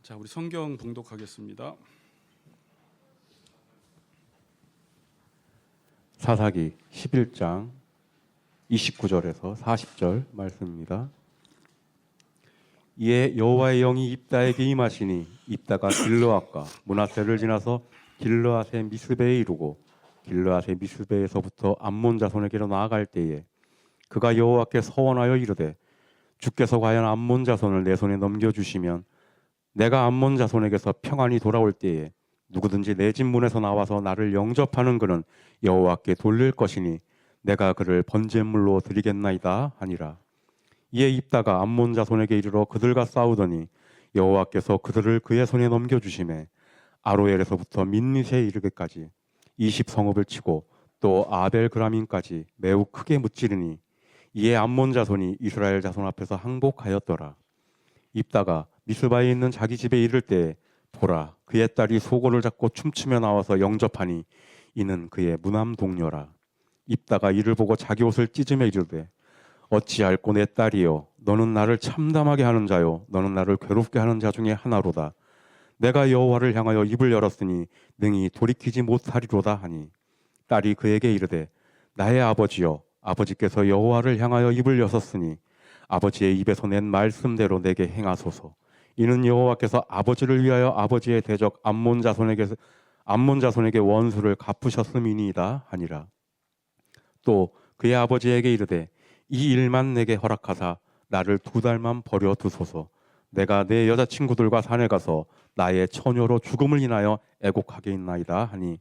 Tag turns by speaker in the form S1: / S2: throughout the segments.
S1: 자, 우리 성경 봉독하겠습니다.
S2: 사사기 11장 29절에서 40절 말씀입니다. 이에 여호와의 영이 입다에게 임하시니 입다가 길르앗과 므낫세를 지나서 길르앗의 미스베에 이르고 길르앗의 미스베에서부터 암몬 자손에게로 나아갈 때에 그가 여호와께 서원하여 이르되 주께서 과연 암몬 자손을 내 손에 넘겨주시면 내가 암몬 자손에게서 평안히 돌아올 때에 누구든지 내 집 문에서 나와서 나를 영접하는 그는 여호와께 돌릴 것이니 내가 그를 번제물로 드리겠나이다 하니라. 이에 입다가 암몬 자손에게 이르러 그들과 싸우더니 여호와께서 그들을 그의 손에 넘겨주시매 아로엘에서부터 민닛에 이르기까지 20성읍을 치고 또 아벨그라민까지 매우 크게 무찌르니 이에 암몬 자손이 이스라엘 자손 앞에서 항복하였더라. 입다가 미스바에 있는 자기 집에 이를 때에 보라, 그의 딸이 소고를 잡고 춤추며 나와서 영접하니 이는 그의 무남 동료라. 입다가 이를 보고 자기 옷을 찢으며 이르되 어찌할꼬 내 딸이여, 너는 나를 참담하게 하는 자요 너는 나를 괴롭게 하는 자 중에 하나로다. 내가 여호와를 향하여 입을 열었으니 능히 돌이키지 못하리로다 하니 딸이 그에게 이르되 나의 아버지여, 아버지께서 여호와를 향하여 입을 여셨으니 아버지의 입에서 낸 말씀대로 내게 행하소서. 이는 여호와께서 아버지를 위하여 아버지의 대적 암몬 자손에게 원수를 갚으셨음이니이다 하니라. 또 그의 아버지에게 이르되 이 일만 내게 허락하사 나를 2달만 버려 두소서. 내가 내 여자친구들과 산에 가서 나의 처녀로 죽음을 인하여 애곡하게 있나이다 하니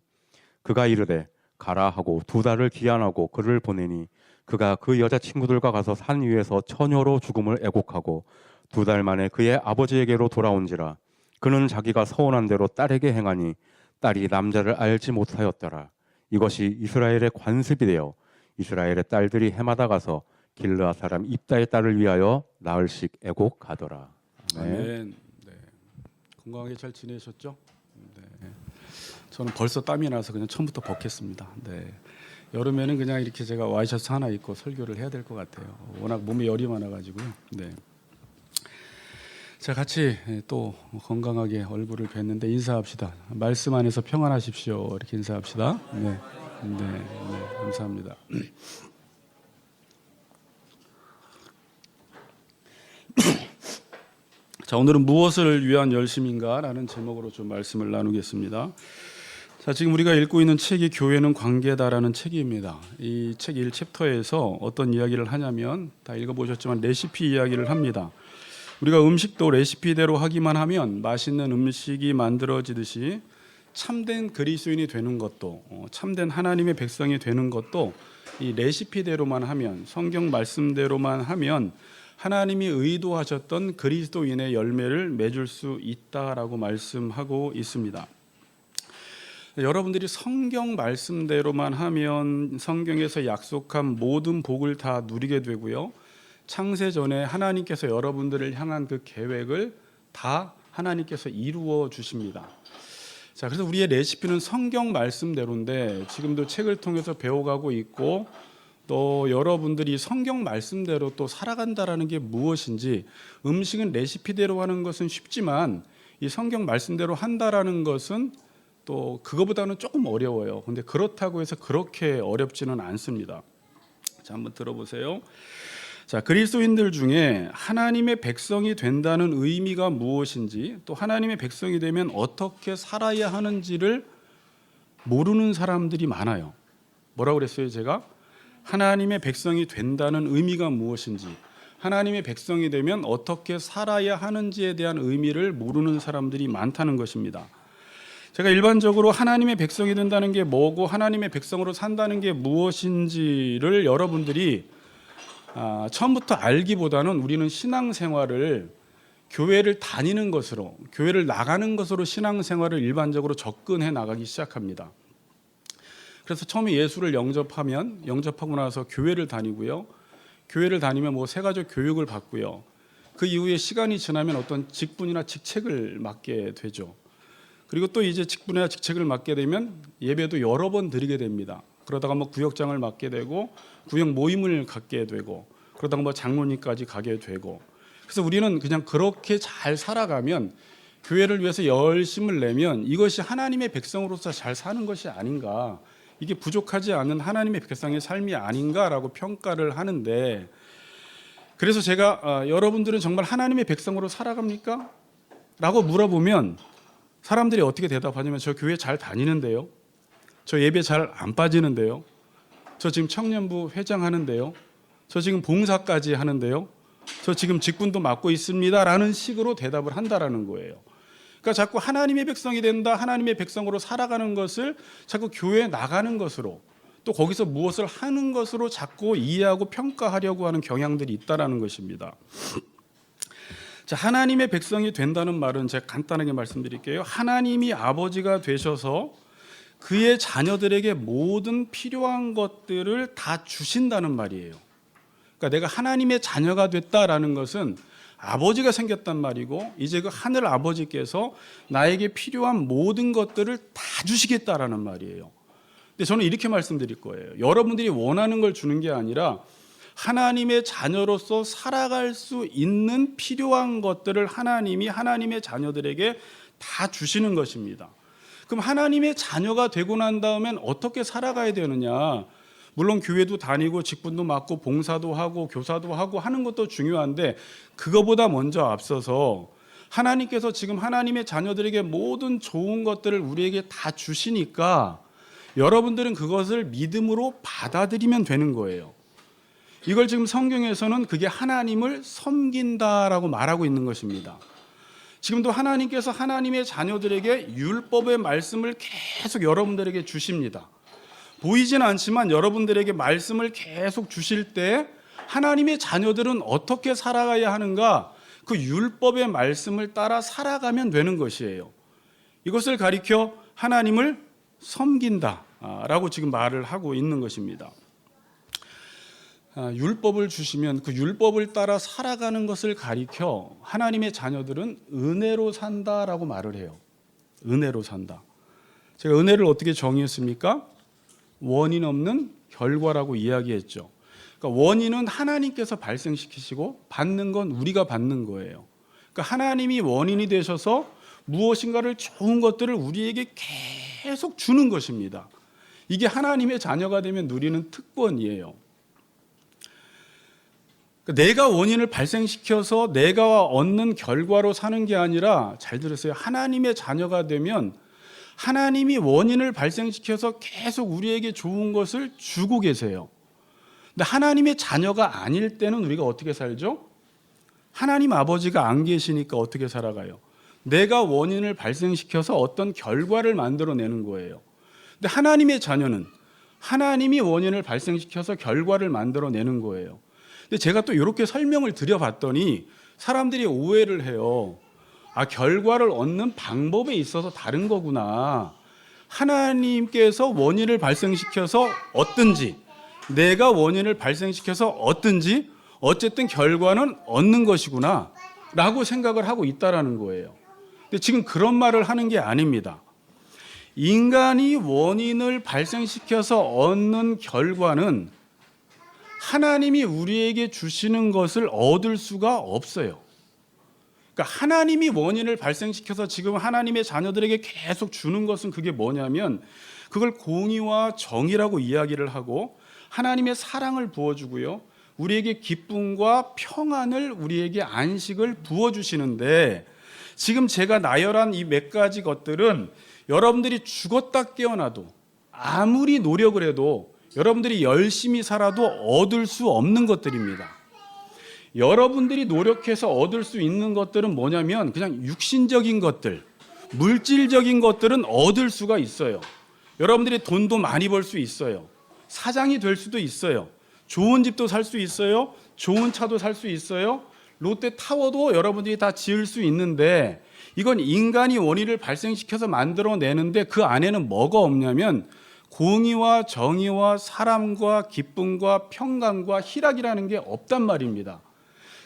S2: 그가 이르되 가라 하고 2달을 기한하고 그를 보내니 그가 그 여자친구들과 가서 산 위에서 처녀로 죽음을 애곡하고 2달 만에 그의 아버지에게로 돌아온지라. 그는 자기가 서원한 대로 딸에게 행하니 딸이 남자를 알지 못하였더라. 이것이 이스라엘의 관습이 되어 이스라엘의 딸들이 해마다 가서 길르앗 사람 입다의 딸을 위하여 나흘씩 애곡하더라.
S1: 아멘. 네. 건강하게 잘 지내셨죠? 네. 저는 벌써 땀이 나서 그냥 처음부터 벗겠습니다. 네. 여름에는 그냥 이렇게 제가 와이셔츠 하나 입고 설교를 해야 될 것 같아요. 워낙 몸에 열이 많아가지고요. 네. 자, 같이 또 건강하게 얼굴을 뵀는데 인사합시다. 말씀 안에서 평안하십시오. 이렇게 인사합시다. 네, 네, 감사합니다. 자, 오늘은 무엇을 위한 열심인가라는 제목으로 좀 말씀을 나누겠습니다. 자, 지금 우리가 읽고 있는 책이 교회는 관계다라는 책입니다. 이 책 1챕터에서 어떤 이야기를 하냐면 다 읽어보셨지만 레시피 이야기를 합니다. 우리가 음식도 레시피대로 하기만 하면 맛있는 음식이 만들어지듯이 참된 그리스도인이 되는 것도 참된 하나님의 백성이 되는 것도 이 레시피대로만 하면 성경 말씀대로만 하면 하나님이 의도하셨던 그리스도인의 열매를 맺을 수 있다라고 말씀하고 있습니다. 여러분들이 성경 말씀대로만 하면 성경에서 약속한 모든 복을 다 누리게 되고요. 창세 전에 하나님께서 여러분들을 향한 그 계획을 다 하나님께서 이루어 주십니다. 자, 그래서 우리의 레시피는 성경 말씀대로인데 지금도 책을 통해서 배워가고 있고 또 여러분들이 성경 말씀대로 또 살아간다라는 게 무엇인지 음식은 레시피대로 하는 것은 쉽지만 이 성경 말씀대로 한다라는 것은 또 그거보다는 조금 어려워요. 근데 그렇다고 해서 그렇게 어렵지는 않습니다. 자, 한번 들어보세요. 자, 그리스도인들 중에 하나님의 백성이 된다는 의미가 무엇인지 또 하나님의 백성이 되면 어떻게 살아야 하는지를 모르는 사람들이 많아요. 뭐라고 그랬어요, 제가? 하나님의 백성이 된다는 의미가 무엇인지, 하나님의 백성이 되면 어떻게 살아야 하는지에 대한 의미를 모르는 사람들이 많다는 것입니다. 제가 일반적으로 하나님의 백성이 된다는 게 뭐고 하나님의 백성으로 산다는 게 무엇인지를 여러분들이 처음부터 알기보다는 우리는 신앙생활을 교회를 다니는 것으로, 교회를 나가는 것으로 신앙생활을 일반적으로 접근해 나가기 시작합니다. 그래서 처음에 예수를 영접하고 나서 교회를 다니고요. 교회를 다니면 뭐 세가족 교육을 받고요. 그 이후에 시간이 지나면 어떤 직분이나 직책을 맡게 되죠. 그리고 또 이제 직분이나 직책을 맡게 되면 예배도 여러 번 드리게 됩니다. 그러다가 뭐 구역장을 맡게 되고 구역 모임을 갖게 되고 그러다가 뭐 장로님까지 가게 되고 그래서 우리는 그냥 그렇게 잘 살아가면 교회를 위해서 열심을 내면 이것이 하나님의 백성으로서 잘 사는 것이 아닌가, 이게 부족하지 않은 하나님의 백성의 삶이 아닌가라고 평가를 하는데, 그래서 제가 여러분들은 정말 하나님의 백성으로 살아갑니까? 라고 물어보면 사람들이 어떻게 대답하냐면, 저 교회 잘 다니는데요, 저 예배 잘 안 빠지는데요, 저 지금 청년부 회장하는데요, 저 지금 봉사까지 하는데요, 저 지금 직분도 맡고 있습니다 라는 식으로 대답을 한다라는 거예요. 그러니까 자꾸 하나님의 백성이 된다, 하나님의 백성으로 살아가는 것을 자꾸 교회에 나가는 것으로, 또 거기서 무엇을 하는 것으로 자꾸 이해하고 평가하려고 하는 경향들이 있다라는 것입니다. 자, 하나님의 백성이 된다는 말은 제가 간단하게 말씀드릴게요. 하나님이 아버지가 되셔서 그의 자녀들에게 모든 필요한 것들을 다 주신다는 말이에요. 그러니까 내가 하나님의 자녀가 됐다라는 것은 아버지가 생겼단 말이고, 이제 그 하늘 아버지께서 나에게 필요한 모든 것들을 다 주시겠다라는 말이에요. 근데 저는 이렇게 말씀드릴 거예요. 여러분들이 원하는 걸 주는 게 아니라 하나님의 자녀로서 살아갈 수 있는 필요한 것들을 하나님이 하나님의 자녀들에게 다 주시는 것입니다. 그럼 하나님의 자녀가 되고 난 다음엔 어떻게 살아가야 되느냐? 물론 교회도 다니고 직분도 맡고 봉사도 하고 교사도 하고 하는 것도 중요한데, 그거보다 먼저 앞서서 하나님께서 지금 하나님의 자녀들에게 모든 좋은 것들을 우리에게 다 주시니까 여러분들은 그것을 믿음으로 받아들이면 되는 거예요. 이걸 지금 성경에서는 그게 하나님을 섬긴다라고 말하고 있는 것입니다. 지금도 하나님께서 하나님의 자녀들에게 율법의 말씀을 계속 여러분들에게 주십니다. 보이진 않지만 여러분들에게 말씀을 계속 주실 때 하나님의 자녀들은 어떻게 살아가야 하는가, 그 율법의 말씀을 따라 살아가면 되는 것이에요. 이것을 가리켜 하나님을 섬긴다라고 지금 말을 하고 있는 것입니다. 율법을 주시면 그 율법을 따라 살아가는 것을 가리켜 하나님의 자녀들은 은혜로 산다라고 말을 해요. 은혜로 산다. 제가 은혜를 어떻게 정의했습니까? 원인 없는 결과라고 이야기했죠. 그러니까 원인은 하나님께서 발생시키시고 받는 건 우리가 받는 거예요. 그러니까 하나님이 원인이 되셔서 무엇인가를 좋은 것들을 우리에게 계속 주는 것입니다. 이게 하나님의 자녀가 되면 누리는 특권이에요. 그러니까 내가 원인을 발생시켜서 내가 얻는 결과로 사는 게 아니라, 잘 들으세요, 하나님의 자녀가 되면 하나님이 원인을 발생시켜서 계속 우리에게 좋은 것을 주고 계세요. 근데 하나님의 자녀가 아닐 때는 우리가 어떻게 살죠? 하나님 아버지가 안 계시니까 어떻게 살아가요? 내가 원인을 발생시켜서 어떤 결과를 만들어내는 거예요. 근데 하나님의 자녀는 하나님이 원인을 발생시켜서 결과를 만들어내는 거예요. 근데 제가 또 이렇게 설명을 드려봤더니 사람들이 오해를 해요. 결과를 얻는 방법에 있어서 다른 거구나. 하나님께서 원인을 발생시켜서 얻든지 내가 원인을 발생시켜서 얻든지 어쨌든 결과는 얻는 것이구나 라고 생각을 하고 있다라는 거예요. 근데 지금 그런 말을 하는 게 아닙니다. 인간이 원인을 발생시켜서 얻는 결과는 하나님이 우리에게 주시는 것을 얻을 수가 없어요. 그러니까 하나님이 원인을 발생시켜서 지금 하나님의 자녀들에게 계속 주는 것은 그게 뭐냐면, 그걸 공의와 정의라고 이야기를 하고 하나님의 사랑을 부어주고요, 우리에게 기쁨과 평안을, 우리에게 안식을 부어주시는데, 지금 제가 나열한 이 몇 가지 것들은 여러분들이 죽었다 깨어나도 아무리 노력을 해도 여러분들이 열심히 살아도 얻을 수 없는 것들입니다. 여러분들이 노력해서 얻을 수 있는 것들은 뭐냐면 그냥 육신적인 것들, 물질적인 것들은 얻을 수가 있어요. 여러분들이 돈도 많이 벌 수 있어요. 사장이 될 수도 있어요. 좋은 집도 살 수 있어요. 좋은 차도 살 수 있어요. 롯데타워도 여러분들이 다 지을 수 있는데, 이건 인간이 원인을 발생시켜서 만들어내는데 그 안에는 뭐가 없냐면 공의와 정의와 사람과 기쁨과 평강과 희락이라는 게 없단 말입니다.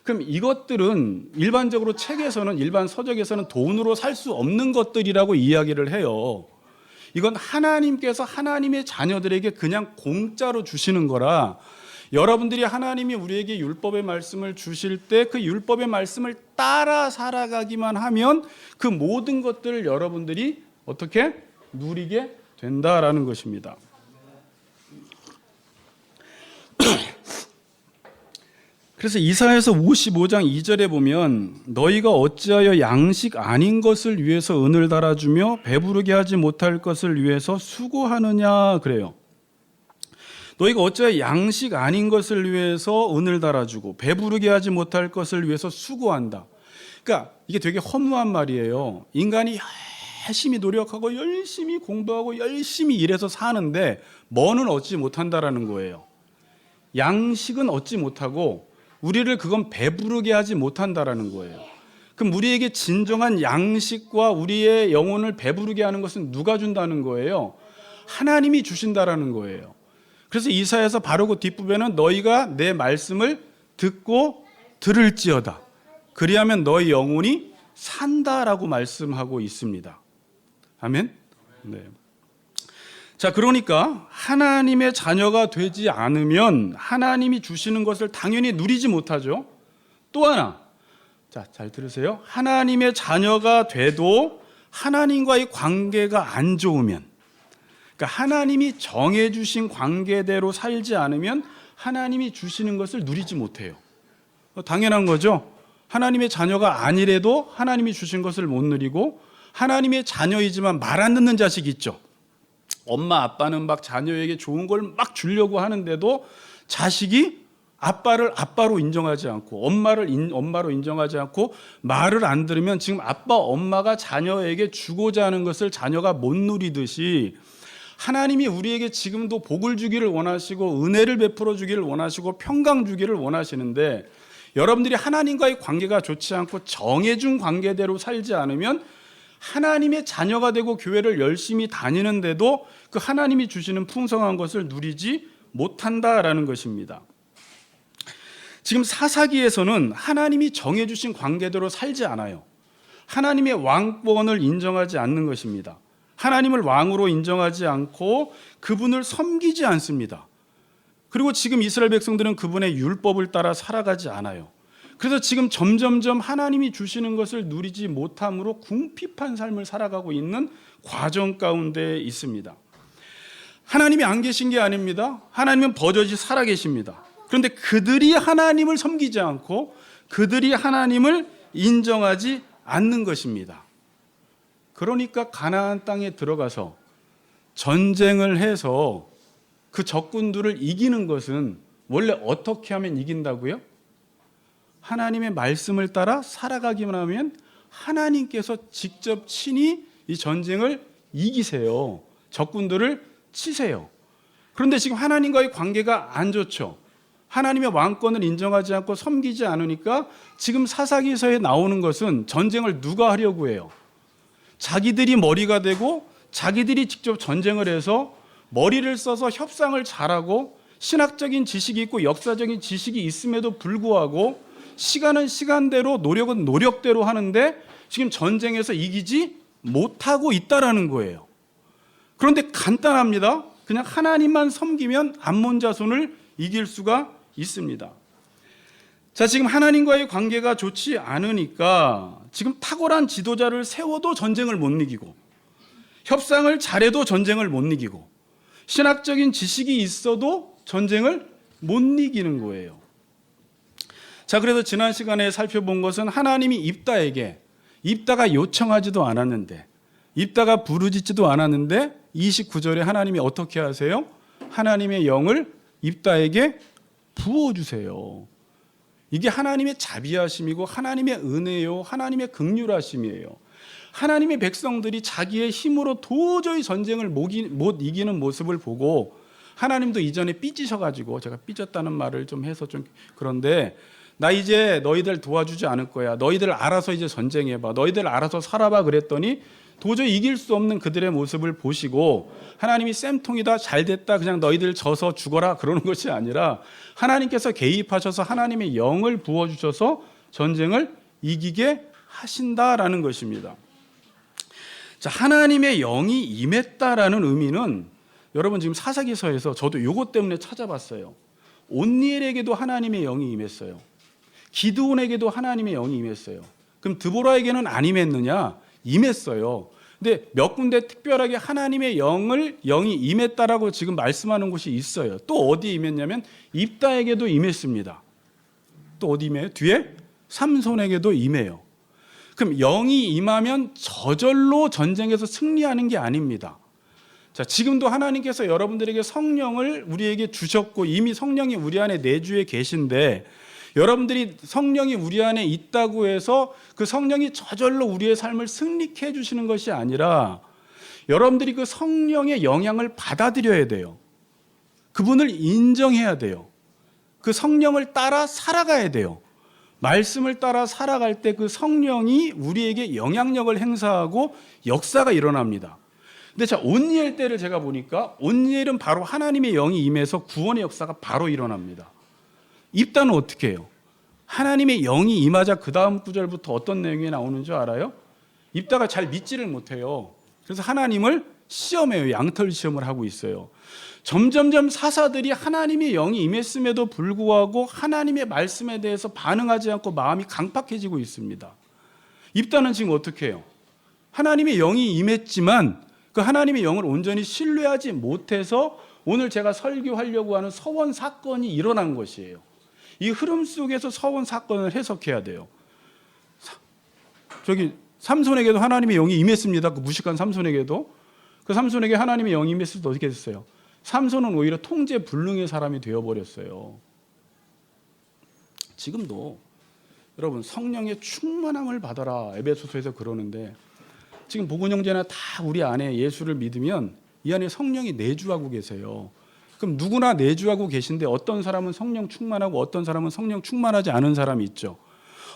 S1: 그럼 이것들은 일반적으로 책에서는, 일반 서적에서는 돈으로 살 수 없는 것들이라고 이야기를 해요. 이건 하나님께서 하나님의 자녀들에게 그냥 공짜로 주시는 거라 여러분들이 하나님이 우리에게 율법의 말씀을 주실 때 그 율법의 말씀을 따라 살아가기만 하면 그 모든 것들을 여러분들이 어떻게 누리게 된다라는 것입니다. 그래서 이사야서 55장 2절에 보면 너희가 어찌하여 양식 아닌 것을 위해서 은을 달아주며 배부르게 하지 못할 것을 위해서 수고하느냐 그래요. 너희가 어찌하여 양식 아닌 것을 위해서 은을 달아주고 배부르게 하지 못할 것을 위해서 수고한다. 그러니까 이게 되게 허무한 말이에요. 인간이 열심히 노력하고 열심히 공부하고 열심히 일해서 사는데 뭐는 얻지 못한다라는 거예요. 양식은 얻지 못하고 우리를 그건 배부르게 하지 못한다라는 거예요. 그럼 우리에게 진정한 양식과 우리의 영혼을 배부르게 하는 것은 누가 준다는 거예요? 하나님이 주신다라는 거예요. 그래서 이사야서 바로 그 뒷부분에는 너희가 내 말씀을 듣고 들을지어다. 그리하면 너희 영혼이 산다라고 말씀하고 있습니다. 아멘? 네. 자, 그러니까 하나님의 자녀가 되지 않으면 하나님이 주시는 것을 당연히 누리지 못하죠. 또 하나, 자, 잘 들으세요. 하나님의 자녀가 돼도 하나님과의 관계가 안 좋으면, 그러니까 하나님이 정해주신 관계대로 살지 않으면 하나님이 주시는 것을 누리지 못해요. 당연한 거죠. 하나님의 자녀가 아니래도 하나님이 주신 것을 못 누리고, 하나님의 자녀이지만 말 안 듣는 자식 있죠. 엄마 아빠는 막 자녀에게 좋은 걸 막 주려고 하는데도 자식이 아빠를 아빠로 인정하지 않고 엄마를 엄마로 인정하지 않고 말을 안 들으면 지금 아빠 엄마가 자녀에게 주고자 하는 것을 자녀가 못 누리듯이 하나님이 우리에게 지금도 복을 주기를 원하시고 은혜를 베풀어 주기를 원하시고 평강 주기를 원하시는데, 여러분들이 하나님과의 관계가 좋지 않고 정해준 관계대로 살지 않으면 하나님의 자녀가 되고 교회를 열심히 다니는데도 그 하나님이 주시는 풍성한 것을 누리지 못한다라는 것입니다. 지금 사사기에서는 하나님이 정해주신 관계대로 살지 않아요. 하나님의 왕권을 인정하지 않는 것입니다. 하나님을 왕으로 인정하지 않고 그분을 섬기지 않습니다. 그리고 지금 이스라엘 백성들은 그분의 율법을 따라 살아가지 않아요. 그래서 지금 점점점 하나님이 주시는 것을 누리지 못함으로 궁핍한 삶을 살아가고 있는 과정 가운데 있습니다. 하나님이 안 계신 게 아닙니다. 하나님은 버젓이 살아계십니다. 그런데 그들이 하나님을 섬기지 않고 그들이 하나님을 인정하지 않는 것입니다. 그러니까 가나안 땅에 들어가서 전쟁을 해서 그 적군들을 이기는 것은 원래 어떻게 하면 이긴다고요? 하나님의 말씀을 따라 살아가기만 하면 하나님께서 직접 친히 이 전쟁을 이기세요. 적군들을 치세요. 그런데 지금 하나님과의 관계가 안 좋죠. 하나님의 왕권을 인정하지 않고 섬기지 않으니까 지금 사사기서에 나오는 것은 전쟁을 누가 하려고 해요? 자기들이 머리가 되고 자기들이 직접 전쟁을 해서 머리를 써서 협상을 잘하고 신학적인 지식이 있고 역사적인 지식이 있음에도 불구하고 시간은 시간대로 노력은 노력대로 하는데 지금 전쟁에서 이기지 못하고 있다라는 거예요. 그런데 간단합니다. 그냥 하나님만 섬기면 암몬 자손을 이길 수가 있습니다. 자, 지금 하나님과의 관계가 좋지 않으니까 지금 탁월한 지도자를 세워도 전쟁을 못 이기고, 협상을 잘해도 전쟁을 못 이기고, 신학적인 지식이 있어도 전쟁을 못 이기는 거예요. 자, 그래서 지난 시간에 살펴본 것은 하나님이 입다가 요청하지도 않았는데, 입다가 부르짖지도 않았는데 29절에 하나님이 어떻게 하세요? 하나님의 영을 입다에게 부어주세요. 이게 하나님의 자비하심이고 하나님의 은혜요, 하나님의 긍휼하심이에요. 하나님의 백성들이 자기의 힘으로 도저히 전쟁을 못 이기는 모습을 보고, 하나님도 이전에 삐지셔가지고, 제가 삐졌다는 말을 좀 해서 좀 그런데, 나 이제 너희들 도와주지 않을 거야. 너희들 알아서 이제 전쟁해봐. 너희들 알아서 살아봐. 그랬더니 도저히 이길 수 없는 그들의 모습을 보시고 하나님이 쌤통이다, 잘됐다, 그냥 너희들 져서 죽어라 그러는 것이 아니라 하나님께서 개입하셔서 하나님의 영을 부어주셔서 전쟁을 이기게 하신다라는 것입니다. 자, 하나님의 영이 임했다라는 의미는 여러분 지금 사사기서에서 저도 이것 때문에 찾아봤어요. 온니엘에게도 하나님의 영이 임했어요. 기드온에게도 하나님의 영이 임했어요. 그럼 드보라에게는 안 임했느냐? 임했어요. 근데 몇 군데 특별하게 하나님의 영이 임했다라고 지금 말씀하는 곳이 있어요. 또 어디에 임했냐면 입다에게도 임했습니다. 또 어디 임해요? 뒤에 삼손에게도 임해요. 그럼 영이 임하면 저절로 전쟁에서 승리하는 게 아닙니다. 자, 지금도 하나님께서 여러분들에게 성령을 우리에게 주셨고 이미 성령이 우리 안에 내주에 계신데 여러분들이 성령이 우리 안에 있다고 해서 그 성령이 저절로 우리의 삶을 승리케 해주시는 것이 아니라 여러분들이 그 성령의 영향을 받아들여야 돼요. 그분을 인정해야 돼요. 그 성령을 따라 살아가야 돼요. 말씀을 따라 살아갈 때 그 성령이 우리에게 영향력을 행사하고 역사가 일어납니다. 근데 자, 온니엘 때를 제가 보니까 온니엘은 바로 하나님의 영이 임해서 구원의 역사가 바로 일어납니다. 입다는 어떻게 해요? 하나님의 영이 임하자 그 다음 구절부터 어떤 내용이 나오는 줄 알아요? 입다가 잘 믿지를 못해요. 그래서 하나님을 시험해요. 양털 시험을 하고 있어요. 점점점 사사들이 하나님의 영이 임했음에도 불구하고 하나님의 말씀에 대해서 반응하지 않고 마음이 강팍해지고 있습니다. 입다는 지금 어떻게 해요? 하나님의 영이 임했지만 그 하나님의 영을 온전히 신뢰하지 못해서 오늘 제가 설교하려고 하는 서원 사건이 일어난 것이에요. 이 흐름 속에서 서원 사건을 해석해야 돼요. 저기 삼손에게도 하나님의 영이 임했습니다. 그 무식한 삼손에게도. 그 삼손에게 하나님의 영이 임했을 때 어떻게 됐어요? 삼손은 오히려 통제 불능의 사람이 되어버렸어요. 지금도 여러분 성령의 충만함을 받아라 에베소서에서 그러는데 지금 복은 형제나 다 우리 안에 예수를 믿으면 이 안에 성령이 내주하고 계세요. 그럼 누구나 내주하고 계신데 어떤 사람은 성령 충만하고 어떤 사람은 성령 충만하지 않은 사람이 있죠.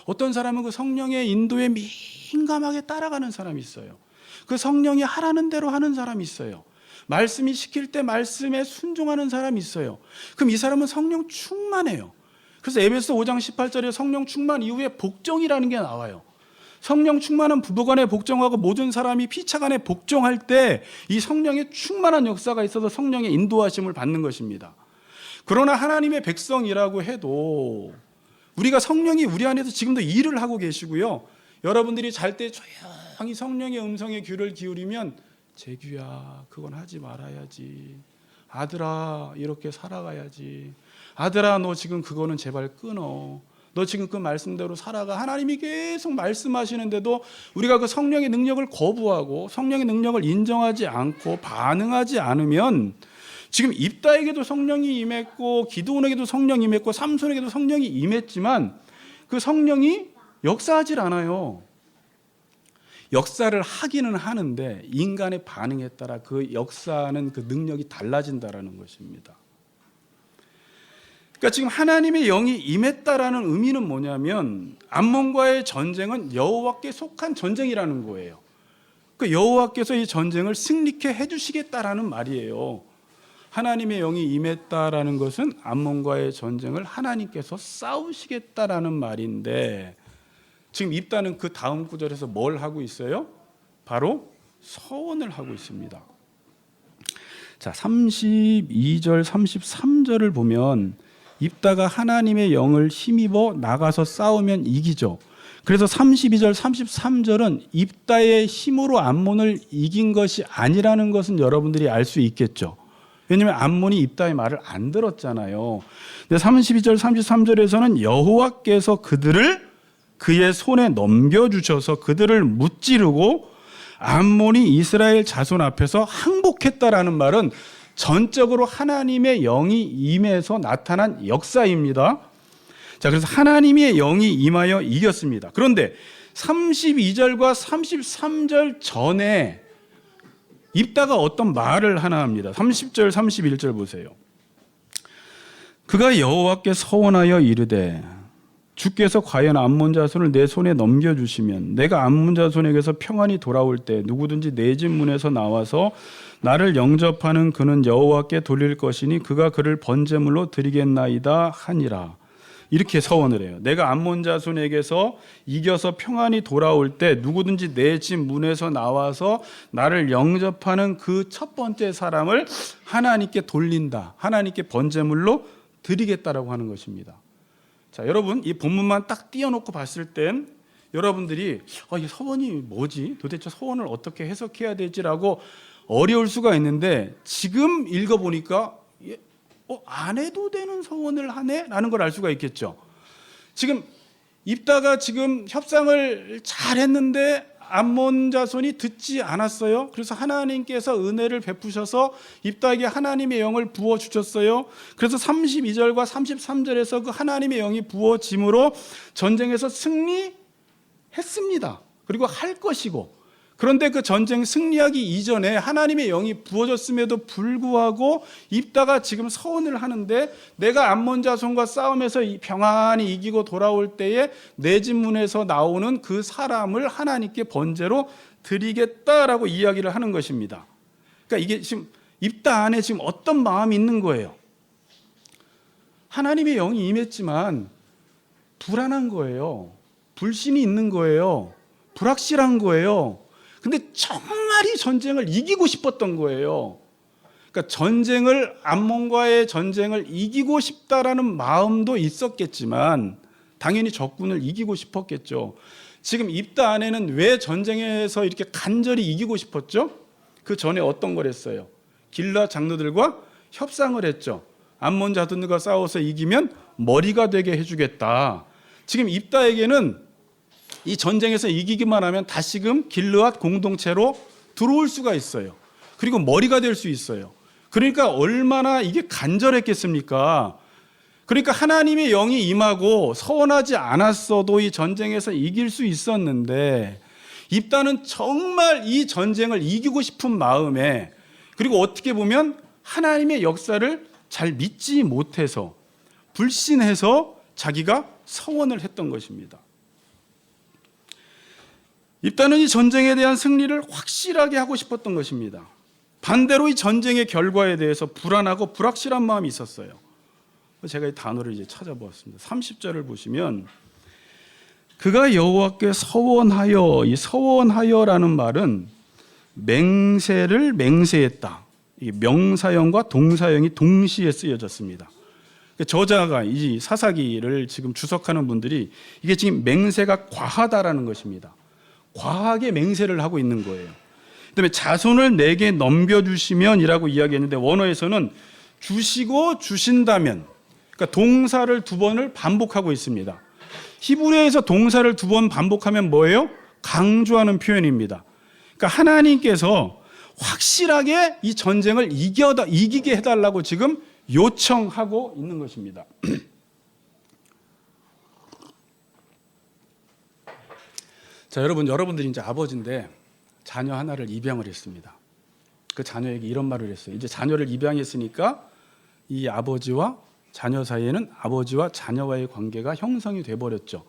S1: 어떤 사람은 그 성령의 인도에 민감하게 따라가는 사람이 있어요. 그 성령이 하라는 대로 하는 사람이 있어요. 말씀이 시킬 때 말씀에 순종하는 사람이 있어요. 그럼 이 사람은 성령 충만해요. 그래서 에베소 5장 18절에 성령 충만 이후에 복종이라는 게 나와요. 성령 충만은 부부간에 복종하고 모든 사람이 피차간에 복종할 때 이 성령의 충만한 역사가 있어서 성령의 인도하심을 받는 것입니다. 그러나 하나님의 백성이라고 해도 우리가 성령이 우리 안에서 지금도 일을 하고 계시고요. 여러분들이 잘 때 조용히 성령의 음성에 귀를 기울이면 재규야 그건 하지 말아야지. 아들아 이렇게 살아가야지. 아들아 너 지금 그거는 제발 끊어. 너 지금 그 말씀대로 살아가. 하나님이 계속 말씀하시는데도 우리가 그 성령의 능력을 거부하고 성령의 능력을 인정하지 않고 반응하지 않으면 지금 입다에게도 성령이 임했고 기드온에게도 성령이 임했고 삼손에게도 성령이 임했지만 그 성령이 역사하질 않아요. 역사를 하기는 하는데 인간의 반응에 따라 그 역사는 그 능력이 달라진다라는 것입니다. 그러니까 지금 하나님의 영이 임했다라는 의미는 뭐냐면 암몬과의 전쟁은 여호와께 속한 전쟁이라는 거예요. 그 여호와께서 이 전쟁을 승리케 해주시겠다라는 말이에요. 하나님의 영이 임했다라는 것은 암몬과의 전쟁을 하나님께서 싸우시겠다라는 말인데 지금 입다는 그 다음 구절에서 뭘 하고 있어요? 바로 서원을 하고 있습니다. 자, 32절 33절을 보면 입다가 하나님의 영을 힘입어 나가서 싸우면 이기죠. 그래서 32절 33절은 입다의 힘으로 암몬을 이긴 것이 아니라는 것은 여러분들이 알 수 있겠죠. 왜냐하면 암몬이 입다의 말을 안 들었잖아요. 근데 32절 33절에서는 여호와께서 그들을 그의 손에 넘겨주셔서 그들을 무찌르고 암몬이 이스라엘 자손 앞에서 항복했다라는 말은 전적으로 하나님의 영이 임해서 나타난 역사입니다. 자, 그래서 하나님의 영이 임하여 이겼습니다. 그런데 32절과 33절 전에 입다가 어떤 말을 하나 합니다. 30절 31절 보세요. 그가 여호와께 서원하여 이르되 주께서 과연 암몬 자손을 내 손에 넘겨주시면 내가 암몬 자손에게서 평안히 돌아올 때 누구든지 내 집 문에서 나와서 나를 영접하는 그는 여호와께 돌릴 것이니 그가 그를 번제물로 드리겠나이다 하니라. 이렇게 서원을 해요. 내가 암몬 자손에게서 이겨서 평안히 돌아올 때 누구든지 내 집 문에서 나와서 나를 영접하는 그 첫 번째 사람을 하나님께 돌린다. 하나님께 번제물로 드리겠다라고 하는 것입니다. 자, 여러분 이 본문만 딱 띄워놓고 봤을 땐 여러분들이 이 서원이 뭐지? 도대체 서원을 어떻게 해석해야 되지라고 어려울 수가 있는데 지금 읽어보니까 안 해도 되는 서원을 하네? 라는 걸 알 수가 있겠죠. 지금 입다가 지금 협상을 잘 했는데 암몬 자손이 듣지 않았어요. 그래서 하나님께서 은혜를 베푸셔서 입다에게 하나님의 영을 부어주셨어요. 그래서 32절과 33절에서 그 하나님의 영이 부어짐으로 전쟁에서 승리했습니다. 그리고 할 것이고, 그런데 그 전쟁 승리하기 이전에 하나님의 영이 부어졌음에도 불구하고 입다가 지금 서원을 하는데 내가 암몬 자손과 싸움에서 평안히 이기고 돌아올 때에 내 집 문에서 나오는 그 사람을 하나님께 번제로 드리겠다라고 이야기를 하는 것입니다. 그러니까 이게 지금 입다 안에 지금 어떤 마음이 있는 거예요? 하나님의 영이 임했지만 불안한 거예요. 불신이 있는 거예요. 불확실한 거예요. 근데 정말 이 전쟁을 이기고 싶었던 거예요. 그러니까 전쟁을, 암몬과의 전쟁을 이기고 싶다라는 마음도 있었겠지만 당연히 적군을 이기고 싶었겠죠. 지금 입다 안에는 왜 전쟁에서 이렇게 간절히 이기고 싶었죠? 그 전에 어떤 걸 했어요? 길라 장로들과 협상을 했죠. 암몬 자손들과 싸워서 이기면 머리가 되게 해주겠다. 지금 입다에게는 이 전쟁에서 이기기만 하면 다시금 길르앗 공동체로 들어올 수가 있어요. 그리고 머리가 될 수 있어요. 그러니까 얼마나 이게 간절했겠습니까? 그러니까 하나님의 영이 임하고 서원하지 않았어도 이 전쟁에서 이길 수 있었는데 입다는 정말 이 전쟁을 이기고 싶은 마음에, 그리고 어떻게 보면 하나님의 역사를 잘 믿지 못해서 불신해서 자기가 서원을 했던 것입니다. 입다는 이 전쟁에 대한 승리를 확실하게 하고 싶었던 것입니다. 반대로 이 전쟁의 결과에 대해서 불안하고 불확실한 마음이 있었어요. 제가 이 단어를 이제 찾아보았습니다. 30절을 보시면 그가 여호와께 서원하여, 이 서원하여라는 말은 맹세를 맹세했다. 이 명사형과 동사형이 동시에 쓰여졌습니다. 저자가 이 사사기를 지금 주석하는 분들이 이게 지금 맹세가 과하다라는 것입니다. 과하게 맹세를 하고 있는 거예요. 그다음에 자손을 내게 넘겨주시면이라고 이야기했는데 원어에서는 주시고 주신다면, 그러니까 동사를 두 번을 반복하고 있습니다. 히브리어에서 동사를 두 번 반복하면 뭐예요? 강조하는 표현입니다. 그러니까 하나님께서 확실하게 이 전쟁을 이기게 해달라고 지금 요청하고 있는 것입니다. 자, 여러분들이 이제 아버지인데 자녀 하나를 입양을 했습니다. 그 자녀에게 이런 말을 했어요. 이제 자녀를 입양했으니까 이 아버지와 자녀 사이에는 아버지와 자녀와의 관계가 형성이 돼버렸죠.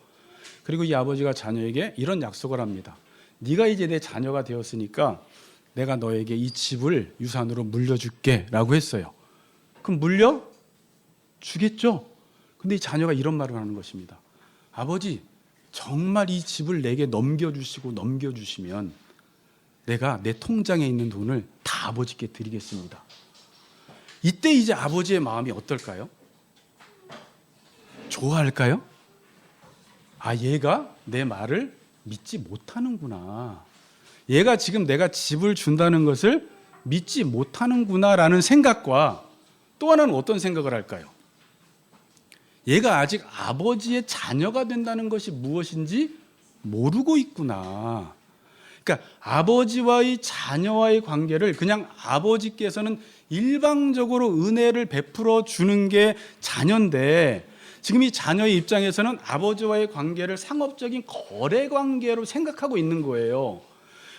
S1: 그리고 이 아버지가 자녀에게 이런 약속을 합니다. 네가 이제 내 자녀가 되었으니까 내가 너에게 이 집을 유산으로 물려줄게 라고 했어요. 그럼 물려주겠죠? 근데 이 자녀가 이런 말을 하는 것입니다. 아버지, 정말 이 집을 내게 넘겨주시면 내가 내 통장에 있는 돈을 다 아버지께 드리겠습니다. 이때 이제 아버지의 마음이 어떨까요? 좋아할까요? 얘가 내 말을 믿지 못하는구나. 얘가 지금 내가 집을 준다는 것을 믿지 못하는구나라는 생각과 또 하나는 어떤 생각을 할까요? 얘가 아직 아버지의 자녀가 된다는 것이 무엇인지 모르고 있구나. 그러니까 아버지와의 자녀와의 관계를 그냥 아버지께서는 일방적으로 은혜를 베풀어 주는 게 자녀인데, 지금 이 자녀의 입장에서는 아버지와의 관계를 상업적인 거래 관계로 생각하고 있는 거예요.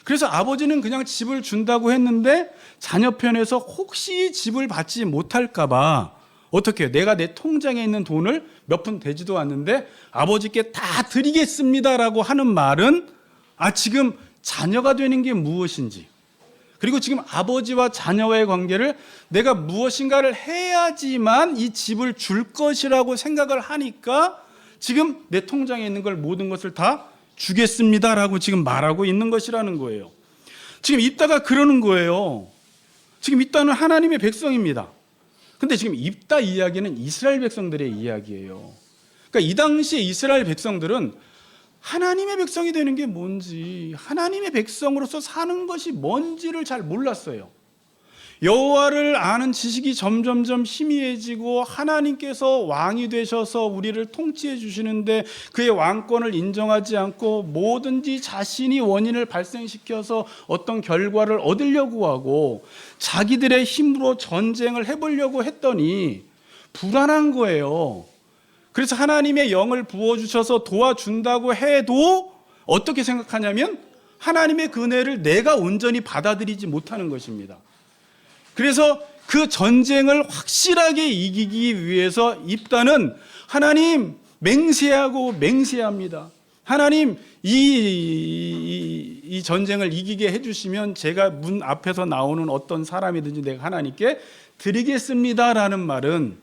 S1: 그래서 아버지는 그냥 집을 준다고 했는데 자녀 편에서 혹시 집을 받지 못할까 봐 어떻게 해요? 내가 내 통장에 있는 돈을 몇 푼 되지도 않는데 아버지께 다 드리겠습니다라고 하는 말은 지금 자녀가 되는 게 무엇인지, 그리고 지금 아버지와 자녀와의 관계를 내가 무엇인가를 해야지만 이 집을 줄 것이라고 생각을 하니까 지금 내 통장에 있는 걸 모든 것을 다 주겠습니다라고 지금 말하고 있는 것이라는 거예요. 지금 입다가 그러는 거예요. 지금 입다는 하나님의 백성입니다. 근데 지금 입다 이야기는 이스라엘 백성들의 이야기예요. 그러니까 이 당시에 이스라엘 백성들은 하나님의 백성이 되는 게 뭔지, 하나님의 백성으로서 사는 것이 뭔지를 잘 몰랐어요. 여호와를 아는 지식이 점점점 희미해지고 하나님께서 왕이 되셔서 우리를 통치해 주시는데 그의 왕권을 인정하지 않고 뭐든지 자신이 원인을 발생시켜서 어떤 결과를 얻으려고 하고 자기들의 힘으로 전쟁을 해보려고 했더니 불안한 거예요. 그래서 하나님의 영을 부어주셔서 도와준다고 해도 어떻게 생각하냐면 하나님의 그 은혜를 내가 온전히 받아들이지 못하는 것입니다. 그래서 그 전쟁을 확실하게 이기기 위해서 입다는 하나님 맹세하고 맹세합니다. 하나님 이 전쟁을 이기게 해주시면 제가 문 앞에서 나오는 어떤 사람이든지 내가 하나님께 드리겠습니다라는 말은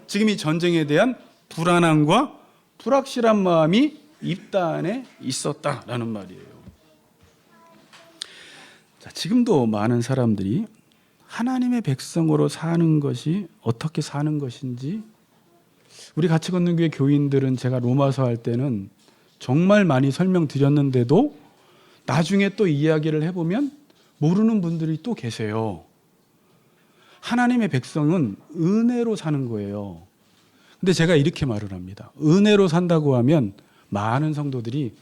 S1: 지금 이 전쟁에 대한 불안함과 불확실한 마음이 입다 안에 있었다라는 말이에요. 자, 지금도 많은 사람들이 하나님의 백성으로 사는 것이 어떻게 사는 것인지, 우리 같이 걷는 교회 교인들은 제가 로마서 할 때는 정말 많이 설명드렸는데도 나중에 또 이야기를 해보면 모르는 분들이 또 계세요. 하나님의 백성은 은혜로 사는 거예요. 근데 제가 이렇게 말을 합니다. 은혜로 산다고 하면 많은 성도들이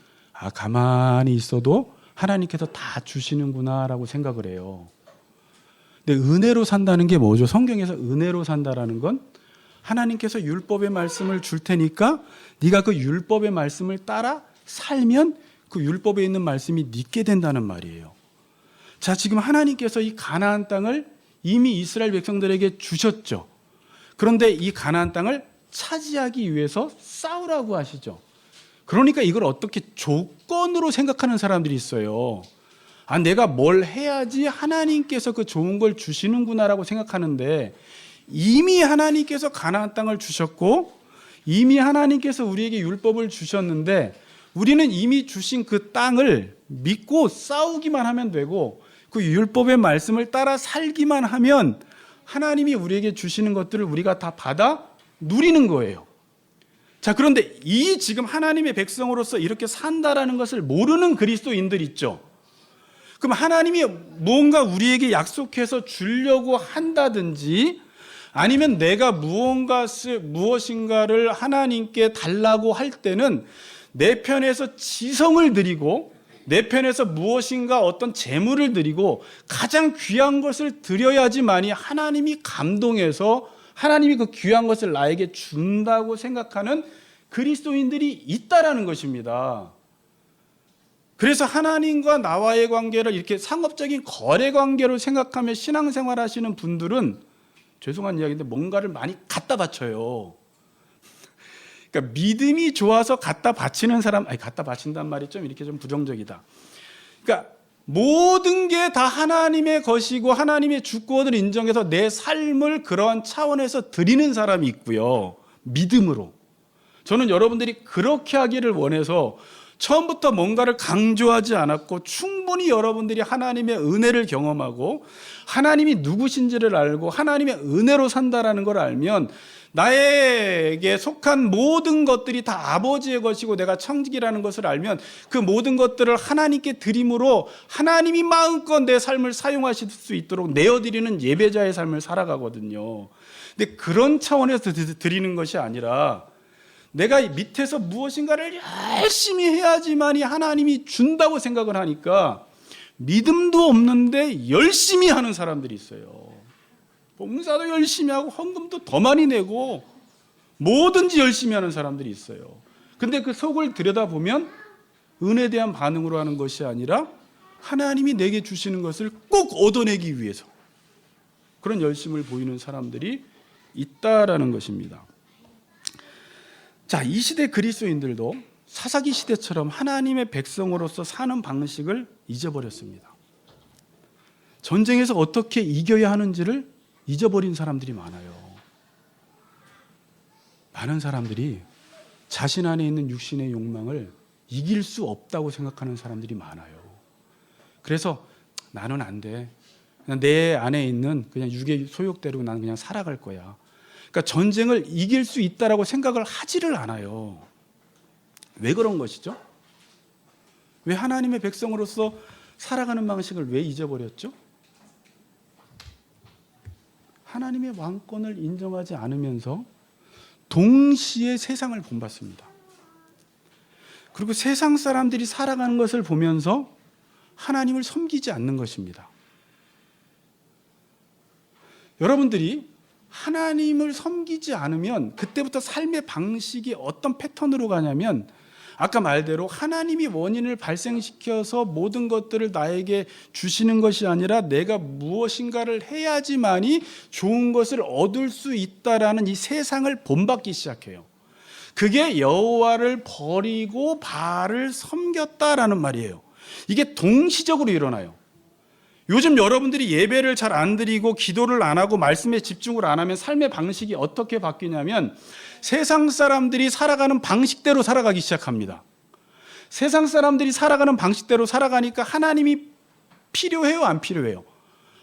S1: 가만히 있어도 하나님께서 다 주시는구나라고 생각을 해요. 근데 은혜로 산다는 게 뭐죠? 성경에서 은혜로 산다라는 건 하나님께서 율법의 말씀을 줄 테니까 네가 그 율법의 말씀을 따라 살면 그 율법에 있는 말씀이 믿게 된다는 말이에요. 자, 지금 하나님께서 이 가나안 땅을 이미 이스라엘 백성들에게 주셨죠. 그런데 이 가나안 땅을 차지하기 위해서 싸우라고 하시죠. 그러니까 이걸 어떻게 조건으로 생각하는 사람들이 있어요. 내가 뭘 해야지 하나님께서 그 좋은 걸 주시는구나라고 생각하는데 이미 하나님께서 가나안 땅을 주셨고 이미 하나님께서 우리에게 율법을 주셨는데 우리는 이미 주신 그 땅을 믿고 싸우기만 하면 되고 그 율법의 말씀을 따라 살기만 하면 하나님이 우리에게 주시는 것들을 우리가 다 받아 누리는 거예요. 자, 그런데 이 지금 하나님의 백성으로서 이렇게 산다라는 것을 모르는 그리스도인들 있죠. 그럼 하나님이 뭔가 우리에게 약속해서 주려고 한다든지 아니면 내가 무엇인가를 하나님께 달라고 할 때는 내 편에서 지성을 드리고 내 편에서 무엇인가 어떤 재물을 드리고 가장 귀한 것을 드려야지만이 하나님이 감동해서 하나님이 그 귀한 것을 나에게 준다고 생각하는 그리스도인들이 있다라는 것입니다. 그래서 하나님과 나와의 관계를 이렇게 상업적인 거래 관계로 생각하며 신앙생활 하시는 분들은 죄송한 이야기인데 뭔가를 많이 갖다 바쳐요. 그러니까 믿음이 좋아서 갖다 바치는 사람, 갖다 바친다는 말이 좀 이렇게 좀 부정적이다. 그러니까 모든 게 다 하나님의 것이고 하나님의 주권을 인정해서 내 삶을 그러한 차원에서 드리는 사람이 있고요. 믿음으로. 저는 여러분들이 그렇게 하기를 원해서 처음부터 뭔가를 강조하지 않았고 충분히 여러분들이 하나님의 은혜를 경험하고 하나님이 누구신지를 알고 하나님의 은혜로 산다라는 걸 알면 나에게 속한 모든 것들이 다 아버지의 것이고 내가 청직이라는 것을 알면 그 모든 것들을 하나님께 드림으로 하나님이 마음껏 내 삶을 사용하실 수 있도록 내어드리는 예배자의 삶을 살아가거든요. 근데 그런 차원에서 드리는 것이 아니라 내가 밑에서 무엇인가를 열심히 해야지만이 하나님이 준다고 생각을 하니까 믿음도 없는데 열심히 하는 사람들이 있어요. 봉사도 열심히 하고 헌금도 더 많이 내고 뭐든지 열심히 하는 사람들이 있어요. 근데 그 속을 들여다보면 은혜에 대한 반응으로 하는 것이 아니라 하나님이 내게 주시는 것을 꼭 얻어내기 위해서 그런 열심을 보이는 사람들이 있다라는 것입니다. 자, 이 시대 그리스도인들도 사사기 시대처럼 하나님의 백성으로서 사는 방식을 잊어버렸습니다. 전쟁에서 어떻게 이겨야 하는지를 잊어버린 사람들이 많아요. 많은 사람들이 자신 안에 있는 육신의 욕망을 이길 수 없다고 생각하는 사람들이 많아요. 그래서 나는 안 돼. 그냥 내 안에 있는 그냥 육의 소욕대로 나는 그냥 살아갈 거야. 그러니까 전쟁을 이길 수 있다라고 생각을 하지를 않아요. 왜 그런 것이죠? 왜 하나님의 백성으로서 살아가는 방식을 왜 잊어버렸죠? 하나님의 왕권을 인정하지 않으면서 동시에 세상을 본받습니다. 그리고 세상 사람들이 살아가는 것을 보면서 하나님을 섬기지 않는 것입니다. 여러분들이 하나님을 섬기지 않으면 그때부터 삶의 방식이 어떤 패턴으로 가냐면 아까 말대로 하나님이 원인을 발생시켜서 모든 것들을 나에게 주시는 것이 아니라 내가 무엇인가를 해야지만이 좋은 것을 얻을 수 있다라는 이 세상을 본받기 시작해요. 그게 여호와를 버리고 바알을 섬겼다라는 말이에요. 이게 동시적으로 일어나요. 요즘 여러분들이 예배를 잘 안 드리고 기도를 안 하고 말씀에 집중을 안 하면 삶의 방식이 어떻게 바뀌냐면 세상 사람들이 살아가는 방식대로 살아가기 시작합니다. 세상 사람들이 살아가는 방식대로 살아가니까 하나님이 필요해요, 안 필요해요?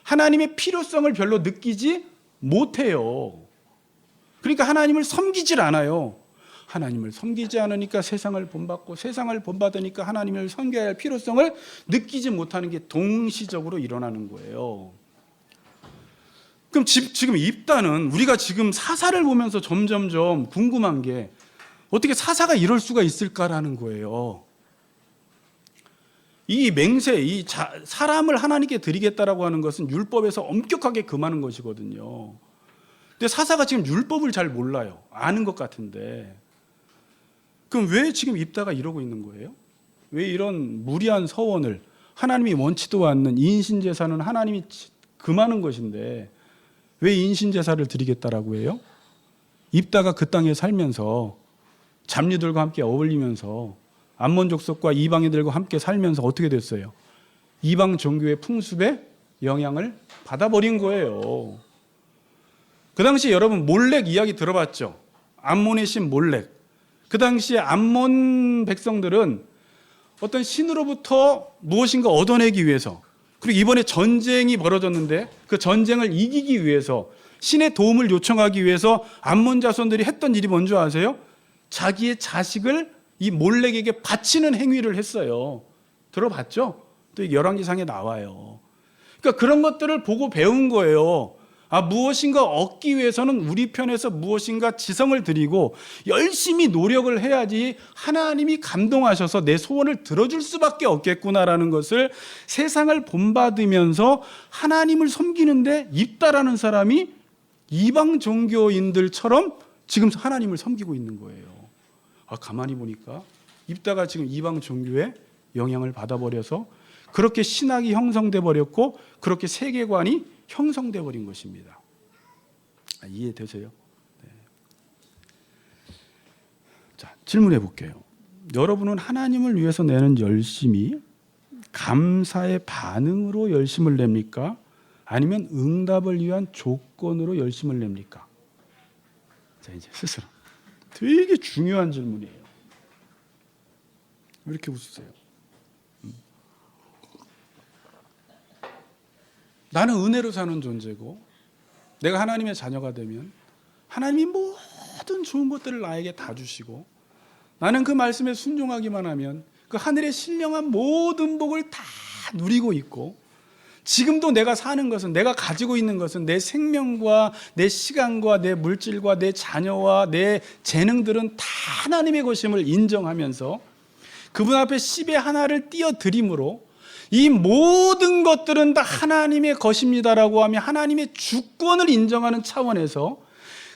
S1: 하나님의 필요성을 별로 느끼지 못해요. 그러니까 하나님을 섬기질 않아요. 하나님을 섬기지 않으니까 세상을 본받고 세상을 본받으니까 하나님을 섬겨야 할 필요성을 느끼지 못하는 게 동시적으로 일어나는 거예요. 그럼 지금 입다는 우리가 지금 사사를 보면서 점점점 궁금한 게 어떻게 사사가 이럴 수가 있을까라는 거예요. 이 맹세, 사람을 하나님께 드리겠다라고 하는 것은 율법에서 엄격하게 금하는 것이거든요. 근데 사사가 지금 율법을 잘 몰라요. 아는 것 같은데. 그럼 왜 지금 입다가 이러고 있는 거예요? 왜 이런 무리한 서원을 하나님이 원치도 않는 인신제사는 하나님이 금하는 것인데 왜 인신제사를 드리겠다라고 해요? 입다가 그 땅에 살면서 잡류들과 함께 어울리면서 암몬 족속과 이방인들과 함께 살면서 어떻게 됐어요? 이방 종교의 풍습에 영향을 받아버린 거예요. 그 당시 여러분 몰렉 이야기 들어봤죠? 암몬의 신 몰렉. 그 당시에 암몬 백성들은 어떤 신으로부터 무엇인가 얻어내기 위해서 그리고 이번에 전쟁이 벌어졌는데 그 전쟁을 이기기 위해서 신의 도움을 요청하기 위해서 암몬 자손들이 했던 일이 뭔지 아세요? 자기의 자식을 이 몰렉에게 바치는 행위를 했어요. 들어봤죠? 또 열왕기상에 나와요. 그러니까 그런 것들을 보고 배운 거예요. 무엇인가 얻기 위해서는 우리 편에서 무엇인가 지성을 드리고 열심히 노력을 해야지 하나님이 감동하셔서 내 소원을 들어줄 수밖에 없겠구나라는 것을 세상을 본받으면서 하나님을 섬기는데 입다라는 사람이 이방 종교인들처럼 지금 하나님을 섬기고 있는 거예요. 가만히 보니까 입다가 지금 이방 종교에 영향을 받아버려서 그렇게 신학이 형성돼 버렸고 그렇게 세계관이 형성돼 버린 것입니다. 이해되세요? 네. 자, 질문해 볼게요. 여러분은 하나님을 위해서 내는 열심이 감사의 반응으로 열심을 냅니까? 아니면 응답을 위한 조건으로 열심을 냅니까? 자, 이제 스스로 되게 중요한 질문이에요. 왜 이렇게 웃으세요? 나는 은혜로 사는 존재고 내가 하나님의 자녀가 되면 하나님이 모든 좋은 것들을 나에게 다 주시고 나는 그 말씀에 순종하기만 하면 그 하늘의 신령한 모든 복을 다 누리고 있고 지금도 내가 사는 것은 내가 가지고 있는 것은 내 생명과 내 시간과 내 물질과 내 자녀와 내 재능들은 다 하나님의 것임을 인정하면서 그분 앞에 10의 하나를 띄어드림으로 이 모든 것들은 다 하나님의 것입니다라고 하며 하나님의 주권을 인정하는 차원에서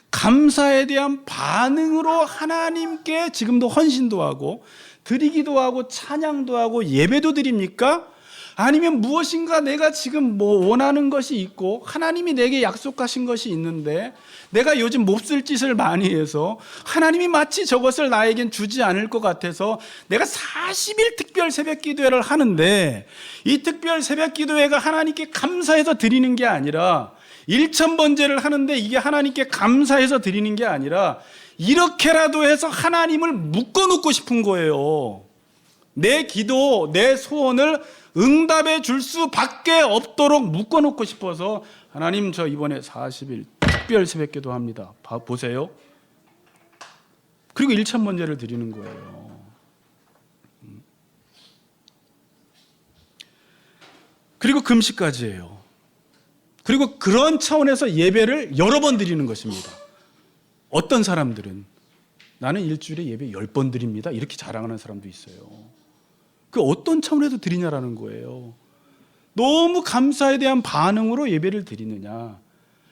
S1: 감사에 대한 반응으로 하나님께 지금도 헌신도 하고 드리기도 하고 찬양도 하고 예배도 드립니까? 아니면 무엇인가 내가 지금 원하는 것이 있고 하나님이 내게 약속하신 것이 있는데 내가 요즘 몹쓸 짓을 많이 해서 하나님이 마치 저것을 나에겐 주지 않을 것 같아서 내가 40일 특별 새벽 기도회를 하는데 이 특별 새벽 기도회가 하나님께 감사해서 드리는 게 아니라 1000번제를 하는데 이게 하나님께 감사해서 드리는 게 아니라 이렇게라도 해서 하나님을 묶어놓고 싶은 거예요. 내 기도, 내 소원을 응답해 줄 수밖에 없도록 묶어놓고 싶어서 하나님 저 이번에 40일 특별 새벽기도 합니다. 보세요. 그리고 1천 번제를 드리는 거예요. 그리고 금식까지 해요. 그리고 그런 차원에서 예배를 여러 번 드리는 것입니다. 어떤 사람들은 나는 일주일에 예배 10번 드립니다. 이렇게 자랑하는 사람도 있어요. 그 어떤 차원에서 드리냐라는 거예요. 너무 감사에 대한 반응으로 예배를 드리느냐,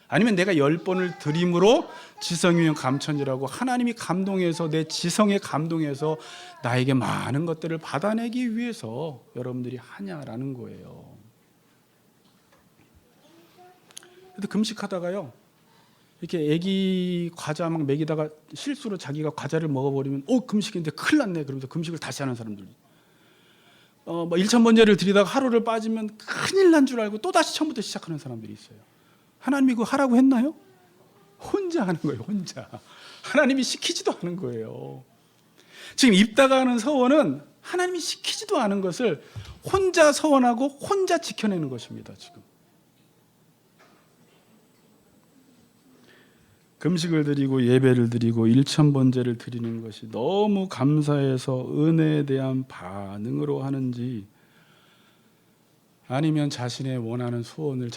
S1: 아니면 내가 10번을 드림으로 지성이면 감천이라고 하나님이 감동해서 내 지성에 감동해서 나에게 많은 것들을 받아내기 위해서 여러분들이 하냐라는 거예요. 그래도 금식하다가요, 이렇게 애기 과자 막 먹이다가 실수로 자기가 과자를 먹어버리면 금식인데 큰일 났네 그러면서 금식을 다시 하는 사람들, 1천 번제를 드리다가 하루를 빠지면 큰일 난 줄 알고 또 다시 처음부터 시작하는 사람들이 있어요. 하나님이 그거 하라고 했나요? 혼자 하는 거예요. 혼자. 하나님이 시키지도 않은 거예요. 지금 입다가 하는 서원은 하나님이 시키지도 않은 것을 혼자 서원하고 혼자 지켜내는 것입니다. 지금 금식을 드리고 예배를 드리고 1천 번제를 드리는 것이 너무 감사해서 은혜에 대한 반응으로 하는지, 아니면 자신이 원하는 소원을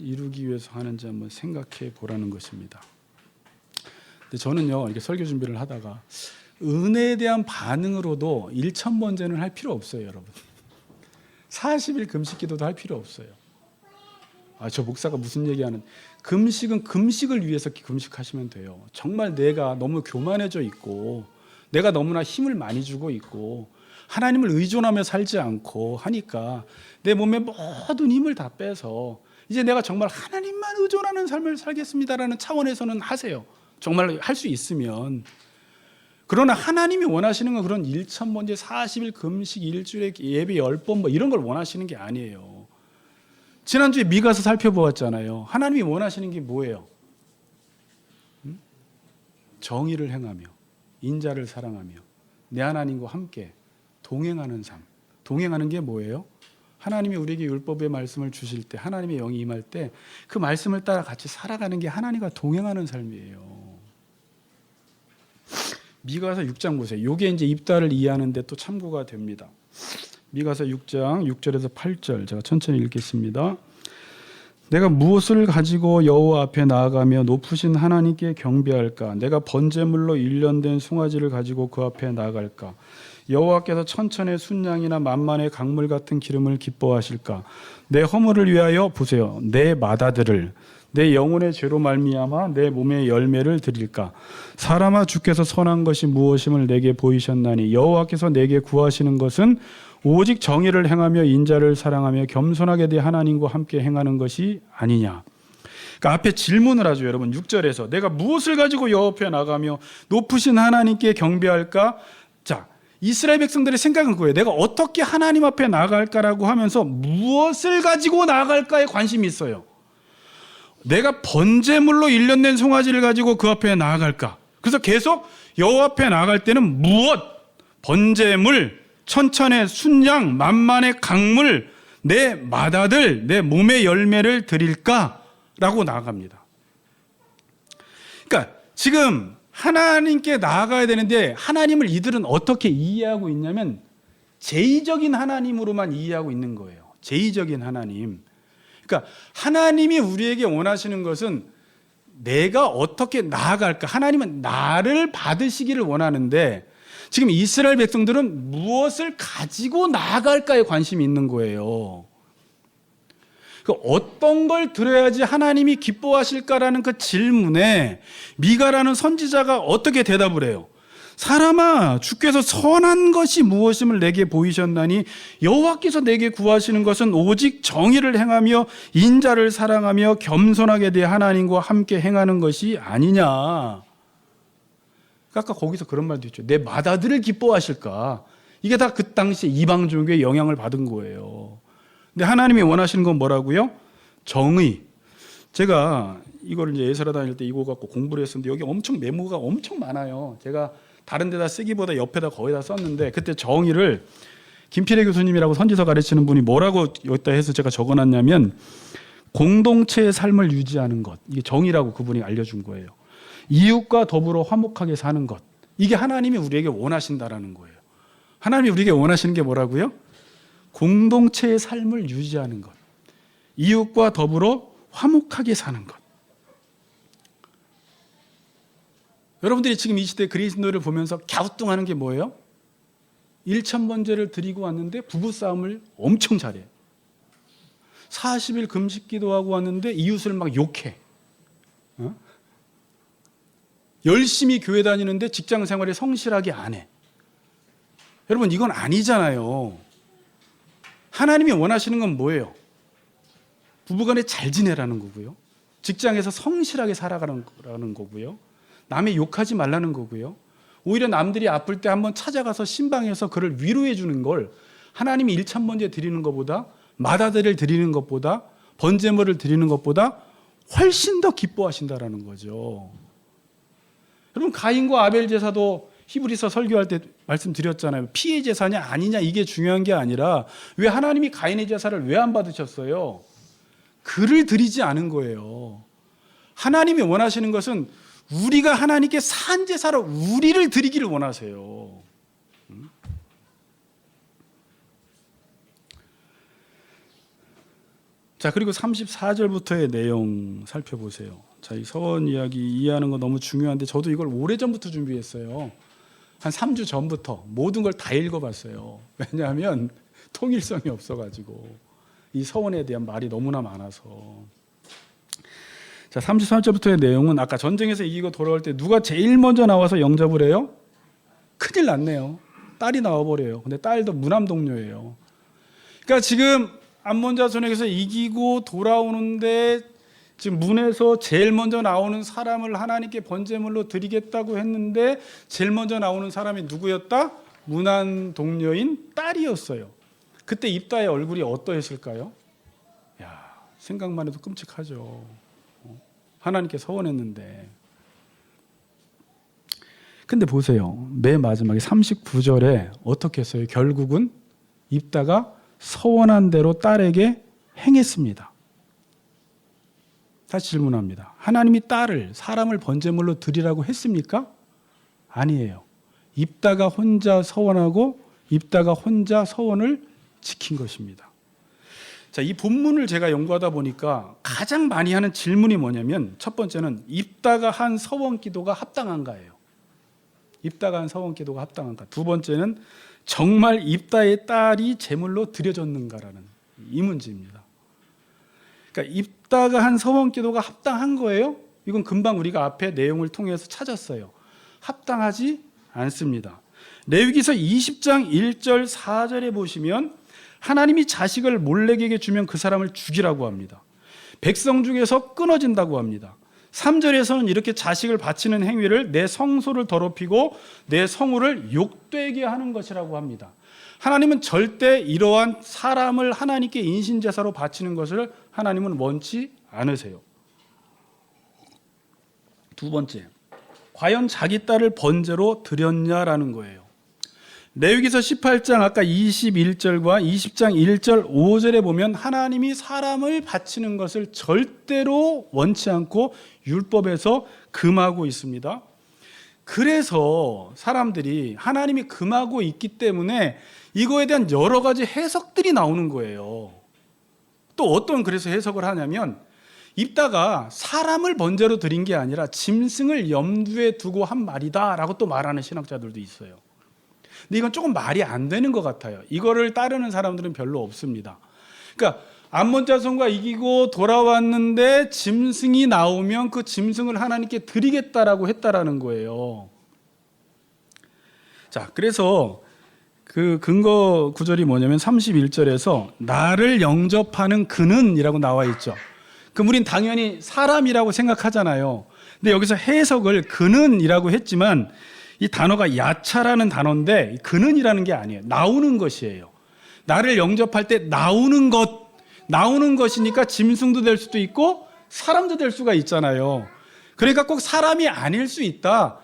S1: 이루기 위해서 하는지 한번 생각해 보라는 것입니다. 근데 저는요, 이렇게 설교 준비를 하다가 은혜에 대한 반응으로도 1천 번제는 할 필요 없어요, 여러분. 40일 금식 기도도 할 필요 없어요. 저 목사가 무슨 얘기하는, 금식은 금식을 위해서 금식하시면 돼요. 정말 내가 너무 교만해져 있고 내가 너무나 힘을 많이 주고 있고 하나님을 의존하며 살지 않고 하니까 내 몸에 모든 힘을 다 빼서 이제 내가 정말 하나님만 의존하는 삶을 살겠습니다라는 차원에서는 하세요. 정말 할 수 있으면. 그러나 하나님이 원하시는 건 그런 1천 번제 40일 금식, 일주일에 예배 10번 이런 걸 원하시는 게 아니에요. 지난주에 미가서 살펴보았잖아요. 하나님이 원하시는 게 뭐예요? 정의를 행하며 인자를 사랑하며 내 하나님과 함께 동행하는 삶. 동행하는 게 뭐예요? 하나님이 우리에게 율법의 말씀을 주실 때, 하나님의 영이 임할 때 그 말씀을 따라 같이 살아가는 게 하나님과 동행하는 삶이에요. 미가서 6장 보세요. 이게 이제 입다를 이해하는데 또 참고가 됩니다. 미가서 6장 6절에서 8절 제가 천천히 읽겠습니다. 내가 무엇을 가지고 여호와 앞에 나아가며 높으신 하나님께 경배할까? 내가 번제물로 일련된 송아지를 가지고 그 앞에 나아갈까? 여호와께서 천천의 순양이나 만만의 강물 같은 기름을 기뻐하실까? 내 허물을 위하여 보세요. 내 마다들을 내 영혼의 죄로 말미암아 내 몸의 열매를 드릴까? 사람아, 주께서 선한 것이 무엇임을 내게 보이셨나니 여호와께서 내게 구하시는 것은 오직 정의를 행하며 인자를 사랑하며 겸손하게 대 하나님과 함께 행하는 것이 아니냐. 그러니까 앞에 질문을 하죠, 여러분. 6절에서 내가 무엇을 가지고 여호와 앞에 나가며 높으신 하나님께 경배할까? 자, 이스라엘 백성들의 생각은 그거예요. 내가 어떻게 하나님 앞에 나갈까라고 하면서 무엇을 가지고 나갈까에 관심이 있어요. 내가 번제물로 일련된 송아지를 가지고 그 앞에 나아갈까? 그래서 계속 여호와 앞에 나아갈 때는 무엇? 번제물, 천천의 순양, 만만의 강물, 내 맏아들, 내 몸의 열매를 드릴까라고 나아갑니다. 그러니까 지금 하나님께 나아가야 되는데 하나님을 이들은 어떻게 이해하고 있냐면 제의적인 하나님으로만 이해하고 있는 거예요. 제의적인 하나님. 그러니까 하나님이 우리에게 원하시는 것은 내가 어떻게 나아갈까? 하나님은 나를 받으시기를 원하는데 지금 이스라엘 백성들은 무엇을 가지고 나아갈까에 관심이 있는 거예요. 어떤 걸 들어야지 하나님이 기뻐하실까라는 그 질문에 미가라는 선지자가 어떻게 대답을 해요? 사람아, 주께서 선한 것이 무엇임을 내게 보이셨나니 여호와께서 내게 구하시는 것은 오직 정의를 행하며 인자를 사랑하며 겸손하게 대해 하나님과 함께 행하는 것이 아니냐. 아까 거기서 그런 말도 있죠. 내 맏아들을 기뻐하실까? 이게 다 그 당시 이방 종교의 영향을 받은 거예요. 근데 하나님이 원하시는 건 뭐라고요? 정의. 제가 이걸 이제 예사라 다닐 때 이거 갖고 공부를 했었는데 여기 엄청 메모가 엄청 많아요. 제가 다른 데다 쓰기보다 옆에다 거의 다 썼는데 그때 정의를 김필애 교수님이라고 선지서 가르치는 분이 뭐라고 여기다 해서 제가 적어놨냐면 공동체의 삶을 유지하는 것. 이게 정의라고 그분이 알려준 거예요. 이웃과 더불어 화목하게 사는 것. 이게 하나님이 우리에게 원하신다라는 거예요. 하나님이 우리에게 원하시는 게 뭐라고요? 공동체의 삶을 유지하는 것. 이웃과 더불어 화목하게 사는 것. 여러분들이 지금 이 시대 그리스도를 보면서 갸우뚱하는 게 뭐예요? 일천번제를 드리고 왔는데 부부싸움을 엄청 잘해. 40일 금식 기도하고 왔는데 이웃을 막 욕해. 열심히 교회 다니는데 직장 생활에 성실하게 안 해. 여러분 이건 아니잖아요. 하나님이 원하시는 건 뭐예요? 부부간에 잘 지내라는 거고요. 직장에서 성실하게 살아가는 거고요. 남의 욕하지 말라는 거고요. 오히려 남들이 아플 때 한번 찾아가서 신방에서 그를 위로해 주는 걸 하나님이 일천번제 드리는 것보다 마다들을 드리는 것보다 번제물을 드리는 것보다 훨씬 더 기뻐하신다라는 거죠. 여러분 가인과 아벨 제사도 히브리서 설교할 때 말씀드렸잖아요. 피해 제사냐 아니냐 이게 중요한 게 아니라 왜 하나님이 가인의 제사를 왜 안 받으셨어요? 그를 드리지 않은 거예요. 하나님이 원하시는 것은 우리가 하나님께 산 제사로 우리를 드리기를 원하세요. 자, 그리고 34절부터의 내용 살펴보세요. 자, 이 서원 이야기 이해하는 거 너무 중요한데 저도 이걸 오래전부터 준비했어요. 한 3주 전부터 모든 걸 다 읽어봤어요. 왜냐하면 통일성이 없어가지고 이 서원에 대한 말이 너무나 많아서. 자, 33절부터의 내용은 아까 전쟁에서 이기고 돌아올 때 누가 제일 먼저 나와서 영접을 해요? 큰일 났네요. 딸이 나와버려요. 근데 딸도 무남동녀예요. 그러니까 지금 암몬 자손에게서 이기고 돌아오는데 지금 문에서 제일 먼저 나오는 사람을 하나님께 번제물로 드리겠다고 했는데 제일 먼저 나오는 사람이 누구였다? 무남동녀인 딸이었어요. 그때 입다의 얼굴이 어떠했을까요? 야, 생각만 해도 끔찍하죠. 하나님께 서원했는데. 근데 보세요. 맨 마지막에 39절에 어떻게 했어요? 결국은 입다가 서원한 대로 딸에게 행했습니다. 다시 질문합니다. 하나님이 딸을 사람을 번제물로 드리라고 했습니까? 아니에요. 입다가 혼자 서원하고 입다가 혼자 서원을 지킨 것입니다. 자, 이 본문을 제가 연구하다 보니까 가장 많이 하는 질문이 뭐냐면 첫 번째는 입다가 한 서원 기도가 합당한가예요. 입다가 한 서원 기도가 합당한가. 두 번째는 정말 입다의 딸이 제물로 드려졌는가라는 이 문제입니다. 그러니까 입다가 한 서원 기도가 합당한 거예요? 이건 금방 우리가 앞에 내용을 통해서 찾았어요. 합당하지 않습니다. 레위기서 20장 1절 4절에 보시면 하나님이 자식을 몰렉에게 주면 그 사람을 죽이라고 합니다. 백성 중에서 끊어진다고 합니다. 3절에서는 이렇게 자식을 바치는 행위를 내 성소를 더럽히고 내 성우를 욕되게 하는 것이라고 합니다. 하나님은 절대 이러한 사람을 하나님께 인신제사로 바치는 것을 하나님은 원치 않으세요. 두 번째, 과연 자기 딸을 번제로 드렸냐라는 거예요. 레위기서 18장 아까 21절과 20장 1절 5절에 보면 하나님이 사람을 바치는 것을 절대로 원치 않고 율법에서 금하고 있습니다. 그래서 사람들이 하나님이 금하고 있기 때문에 이거에 대한 여러 가지 해석들이 나오는 거예요. 또 어떤 그래서 해석을 하냐면 입다가 사람을 번제로 드린 게 아니라 짐승을 염두에 두고 한 말이다라고 또 말하는 신학자들도 있어요. 근데 이건 조금 말이 안 되는 것 같아요. 이거를 따르는 사람들은 별로 없습니다. 그러니까 암몬 자손과 이기고 돌아왔는데 짐승이 나오면 그 짐승을 하나님께 드리겠다라고 했다라는 거예요. 자, 그래서 그 근거 구절이 뭐냐면 31절에서 나를 영접하는 그는 이라고 나와 있죠. 그럼 우린 당연히 사람이라고 생각하잖아요. 근데 여기서 해석을 그는 이라고 했지만 이 단어가 야차라는 단어인데 그는이라는 게 아니에요. 나오는 것이에요. 나를 영접할 때 나오는 것이니까 짐승도 될 수도 있고 사람도 될 수가 있잖아요. 그러니까 꼭 사람이 아닐 수 있다.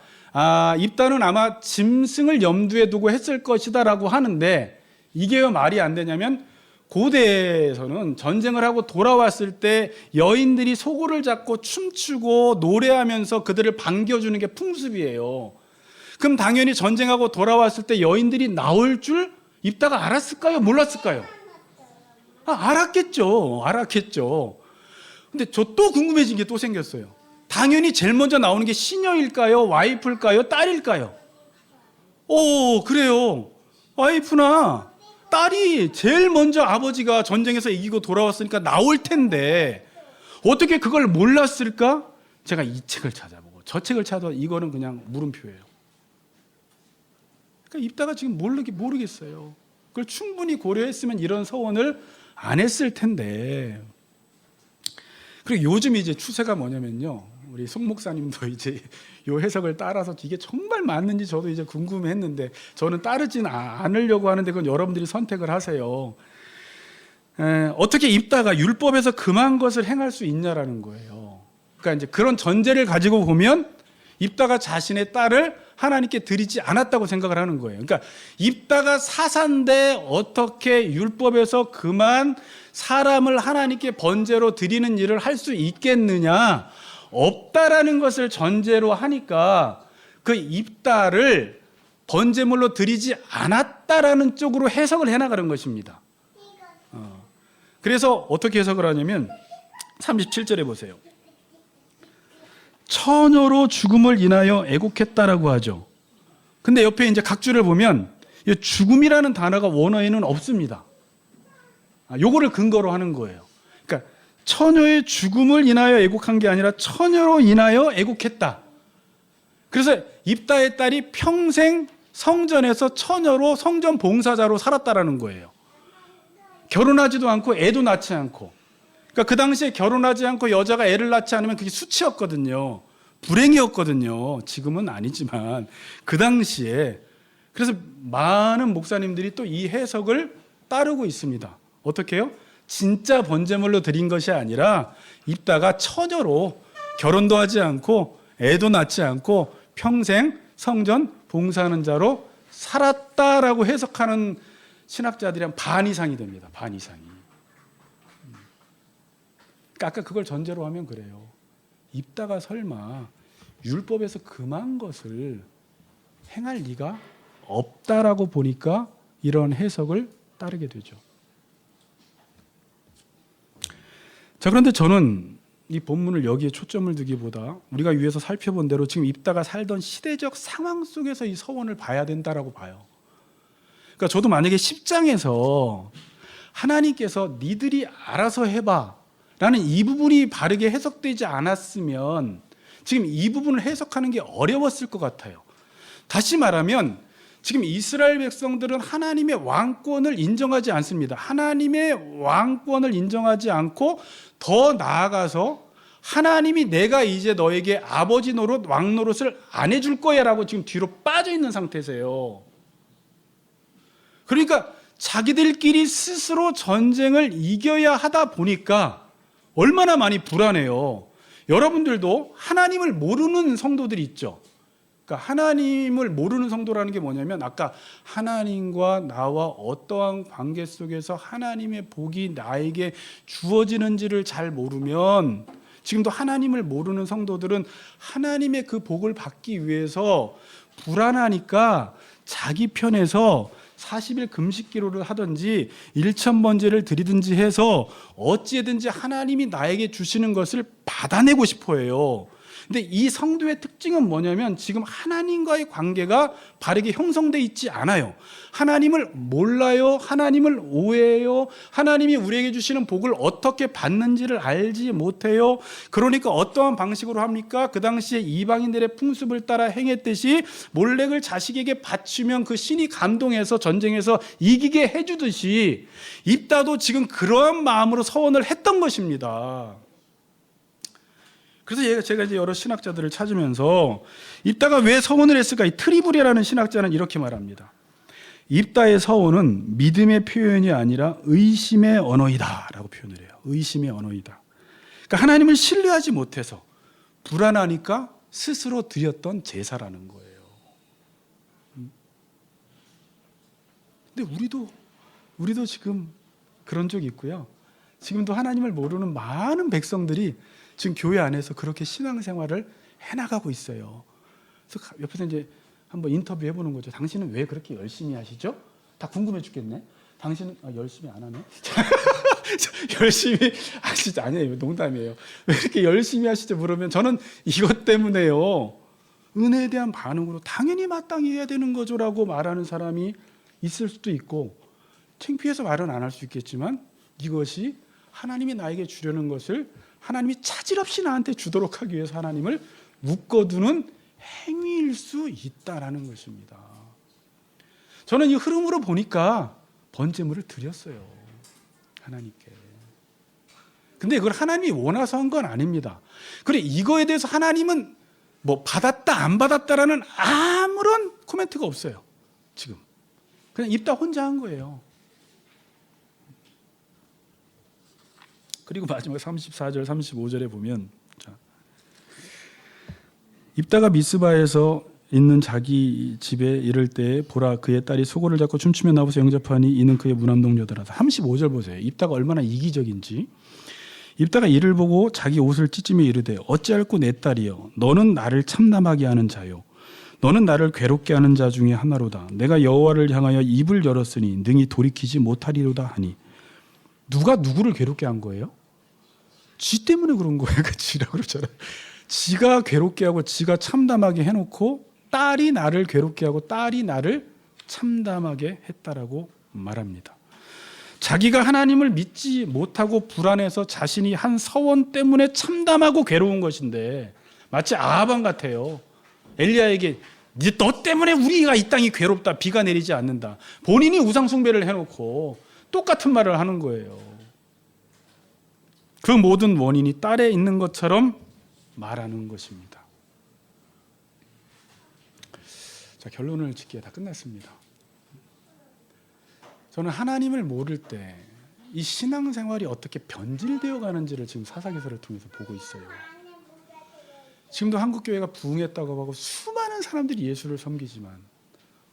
S1: 입다는 아마 짐승을 염두에 두고 했을 것이다 라고 하는데 이게 왜 말이 안 되냐면 고대에서는 전쟁을 하고 돌아왔을 때 여인들이 소고를 잡고 춤추고 노래하면서 그들을 반겨주는 게 풍습이에요. 그럼 당연히 전쟁하고 돌아왔을 때 여인들이 나올 줄 입다가 알았을까요? 몰랐을까요? 알았겠죠. 알았겠죠. 근데 저 또 궁금해진 게 또 생겼어요. 당연히 제일 먼저 나오는 게 시녀일까요? 와이프일까요? 딸일까요? 오, 그래요. 와이프나 딸이 제일 먼저 아버지가 전쟁에서 이기고 돌아왔으니까 나올 텐데 어떻게 그걸 몰랐을까? 제가 이 책을 찾아보고 저 책을 찾아도 이거는 그냥 물음표예요. 그러니까 입다가 지금 모르겠어요. 그걸 충분히 고려했으면 이런 서원을 안 했을 텐데. 그리고 요즘 이제 추세가 뭐냐면요. 우리 송 목사님도 이제 요 해석을 따라서 이게 정말 맞는지 저도 이제 궁금했는데 저는 따르지는 않으려고 하는데 그건 여러분들이 선택을 하세요. 어떻게 입다가 율법에서 금한 것을 행할 수 있냐라는 거예요. 그러니까 이제 그런 전제를 가지고 보면 입다가 자신의 딸을 하나님께 드리지 않았다고 생각을 하는 거예요. 그러니까 입다가 사사인데 어떻게 율법에서 금한 사람을 하나님께 번제로 드리는 일을 할 수 있겠느냐? 없다라는 것을 전제로 하니까 그 입다를 번제물로 드리지 않았다라는 쪽으로 해석을 해나가는 것입니다. 그래서 어떻게 해석을 하냐면 37절에 보세요. 처녀로 죽음을 인하여 애곡했다라고 하죠. 근데 옆에 이제 각주를 보면 이 죽음이라는 단어가 원어에는 없습니다. 요거를 근거로 하는 거예요. 그러니까 처녀의 죽음을 인하여 애곡한 게 아니라 처녀로 인하여 애곡했다. 그래서 입다의 딸이 평생 성전에서 처녀로 성전 봉사자로 살았다라는 거예요. 결혼하지도 않고 애도 낳지 않고. 그러니까 그 당시에 결혼하지 않고 여자가 애를 낳지 않으면 그게 수치였거든요. 불행이었거든요. 지금은 아니지만 그 당시에. 그래서 많은 목사님들이 또 이 해석을 따르고 있습니다. 어떻게 해요? 진짜 번제물로 드린 것이 아니라 입다가 처녀로 결혼도 하지 않고 애도 낳지 않고 평생 성전 봉사하는 자로 살았다라고 해석하는 신학자들이 한 반 이상이 됩니다. 반 이상이. 그러니까 아까 그걸 전제로 하면 그래요. 입다가 설마 율법에서 금한 것을 행할 리가 없다라고 보니까 이런 해석을 따르게 되죠. 자, 그런데 저는 이 본문을 여기에 초점을 두기보다 우리가 위에서 살펴본 대로 지금 입다가 살던 시대적 상황 속에서 이 서원을 봐야 된다라고 봐요. 그러니까 저도 만약에 10장에서 하나님께서 니들이 알아서 해봐 라는 이 부분이 바르게 해석되지 않았으면 지금 이 부분을 해석하는 게 어려웠을 것 같아요. 다시 말하면 지금 이스라엘 백성들은 하나님의 왕권을 인정하지 않습니다. 하나님의 왕권을 인정하지 않고 더 나아가서 하나님이 내가 이제 너에게 아버지 노릇, 왕 노릇을 안 해줄 거야 라고 지금 뒤로 빠져 있는 상태세요. 그러니까 자기들끼리 스스로 전쟁을 이겨야 하다 보니까 얼마나 많이 불안해요. 여러분들도 하나님을 모르는 성도들이 있죠. 그러니까 하나님을 모르는 성도라는 게 뭐냐면 아까 하나님과 나와 어떠한 관계 속에서 하나님의 복이 나에게 주어지는지를 잘 모르면 지금도 하나님을 모르는 성도들은 하나님의 그 복을 받기 위해서 불안하니까 자기 편에서 40일 금식 기도를 하든지 일천번제를 드리든지 해서 어찌든지 하나님이 나에게 주시는 것을 받아내고 싶어 해요. 근데 이 성도의 특징은 뭐냐면 지금 하나님과의 관계가 바르게 형성되어 있지 않아요. 하나님을 몰라요. 하나님을 오해해요. 하나님이 우리에게 주시는 복을 어떻게 받는지를 알지 못해요. 그러니까 어떠한 방식으로 합니까? 그 당시에 이방인들의 풍습을 따라 행했듯이 몰렉을 자식에게 바치면 그 신이 감동해서 전쟁에서 이기게 해주듯이 입다도 지금 그러한 마음으로 서원을 했던 것입니다. 그래서 제가 이제 여러 신학자들을 찾으면서 입다가 왜 서원을 했을까? 이 트리브리라는 신학자는 이렇게 말합니다. 입다의 서원은 믿음의 표현이 아니라 의심의 언어이다라고 표현을 해요. 의심의 언어이다. 그러니까 하나님을 신뢰하지 못해서 불안하니까 스스로 드렸던 제사라는 거예요. 근데 우리도 지금 그런 적이 있고요. 지금도 하나님을 모르는 많은 백성들이 지금 교회 안에서 그렇게 신앙생활을 해나가고 있어요. 그래서 옆에서 이제 한번 인터뷰 해보는 거죠. 당신은 왜 그렇게 열심히 하시죠? 다 궁금해 죽겠네. 당신은 열심히 안 하네. 열심히 하시죠? 아니에요, 농담이에요. 왜 이렇게 열심히 하시죠? 물으면 저는 이것 때문에요. 은혜에 대한 반응으로 당연히 마땅히 해야 되는 거죠라고 말하는 사람이 있을 수도 있고, 창피해서 말은 안 할 수 있겠지만 이것이 하나님이 나에게 주려는 것을 하나님이 차질 없이 나한테 주도록 하기 위해서 하나님을 묶어두는 행위일 수 있다라는 것입니다. 저는 이 흐름으로 보니까 번제물을 드렸어요, 하나님께. 근데 이걸 하나님이 원해서 한 건 아닙니다. 그래, 이거에 대해서 하나님은 뭐 받았다 안 받았다라는 아무런 코멘트가 없어요. 지금 그냥 입다 혼자 한 거예요. 그리고 마지막 34절 35절에 보면, 자, 입다가 미스바에서 있는 자기 집에 이를 때 보라, 그의 딸이 소고를 잡고 춤추며 나와서 영접하니 이는 그의 무남동녀더라. 35절 보세요. 입다가 얼마나 이기적인지. 입다가 이를 보고 자기 옷을 찢으며 이르되 어찌할꼬 내 딸이여, 너는 나를 참담하게 하는 자요, 너는 나를 괴롭게 하는 자 중에 하나로다. 내가 여호와를 향하여 입을 열었으니 능히 돌이키지 못하리로다 하니. 누가 누구를 괴롭게 한 거예요? 지 때문에 그런 거예요. 지라고 그러잖아요. 지가 괴롭게 하고 지가 참담하게 해놓고 딸이 나를 괴롭게 하고 딸이 나를 참담하게 했다라고 말합니다. 자기가 하나님을 믿지 못하고 불안해서 자신이 한 서원 때문에 참담하고 괴로운 것인데, 마치 아하방 같아요. 엘리야에게 너 때문에 우리가 이 땅이 괴롭다, 비가 내리지 않는다. 본인이 우상 숭배를 해놓고 똑같은 말을 하는 거예요. 그 모든 원인이 딸에 있는 것처럼 말하는 것입니다. 자, 결론을 짓기에 다 끝났습니다. 저는 하나님을 모를 때 이 신앙생활이 어떻게 변질되어 가는지를 지금 사사기서를 통해서 보고 있어요. 지금도 한국교회가 부흥했다고 하고 수많은 사람들이 예수를 섬기지만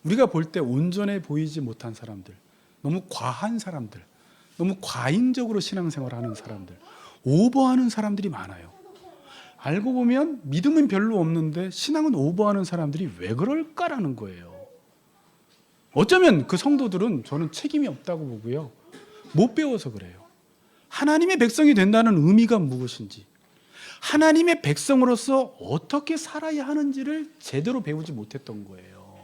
S1: 우리가 볼 때 온전해 보이지 못한 사람들, 너무 과한 사람들, 너무 과잉적으로 신앙생활하는 사람들, 오버하는 사람들이 많아요. 알고 보면 믿음은 별로 없는데 신앙은 오버하는 사람들이 왜 그럴까라는 거예요. 어쩌면 그 성도들은 저는 책임이 없다고 보고요, 못 배워서 그래요. 하나님의 백성이 된다는 의미가 무엇인지, 하나님의 백성으로서 어떻게 살아야 하는지를 제대로 배우지 못했던 거예요.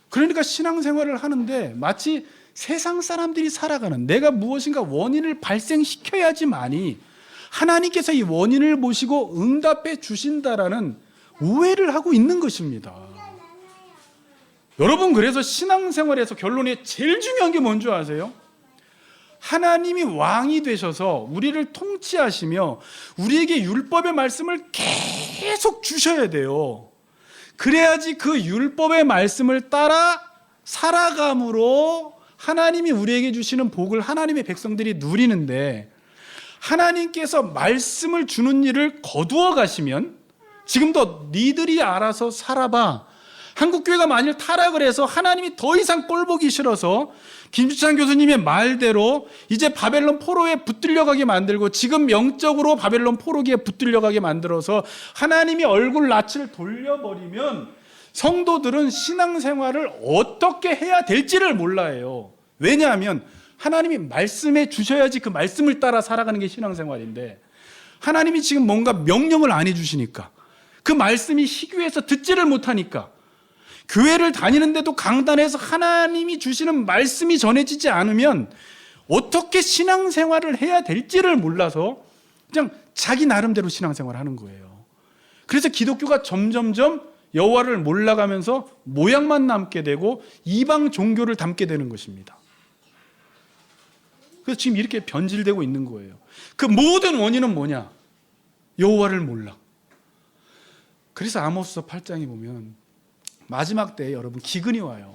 S1: 그러니까 신앙생활을 하는데 마치 세상 사람들이 살아가는, 내가 무엇인가 원인을 발생시켜야지만이 하나님께서 이 원인을 보시고 응답해 주신다라는 오해를 하고 있는 것입니다. 여러분, 그래서 신앙생활에서 결론이 제일 중요한 게 뭔지 아세요? 하나님이 왕이 되셔서 우리를 통치하시며 우리에게 율법의 말씀을 계속 주셔야 돼요. 그래야지 그 율법의 말씀을 따라 살아감으로 하나님이 우리에게 주시는 복을 하나님의 백성들이 누리는데, 하나님께서 말씀을 주는 일을 거두어 가시면 지금도 니들이 알아서 살아봐. 한국교회가 만일 타락을 해서 하나님이 더 이상 꼴보기 싫어서 김주찬 교수님의 말대로 이제 바벨론 포로에 붙들려가게 만들고, 지금 영적으로 바벨론 포로기에 붙들려가게 만들어서 하나님이 얼굴 낯을 돌려버리면 성도들은 신앙생활을 어떻게 해야 될지를 몰라요. 왜냐하면 하나님이 말씀해 주셔야지 그 말씀을 따라 살아가는 게 신앙생활인데, 하나님이 지금 뭔가 명령을 안 해주시니까, 그 말씀이 희귀해서 듣지를 못하니까, 교회를 다니는데도 강단에서 하나님이 주시는 말씀이 전해지지 않으면 어떻게 신앙생활을 해야 될지를 몰라서 그냥 자기 나름대로 신앙생활을 하는 거예요. 그래서 기독교가 점점점 여호와를 몰라가면서 모양만 남게 되고 이방 종교를 담게 되는 것입니다. 그래서 지금 이렇게 변질되고 있는 거예요. 그 모든 원인은 뭐냐? 여호와를 몰라. 그래서 아모스서 8장에 보면 마지막 때에 여러분 기근이 와요.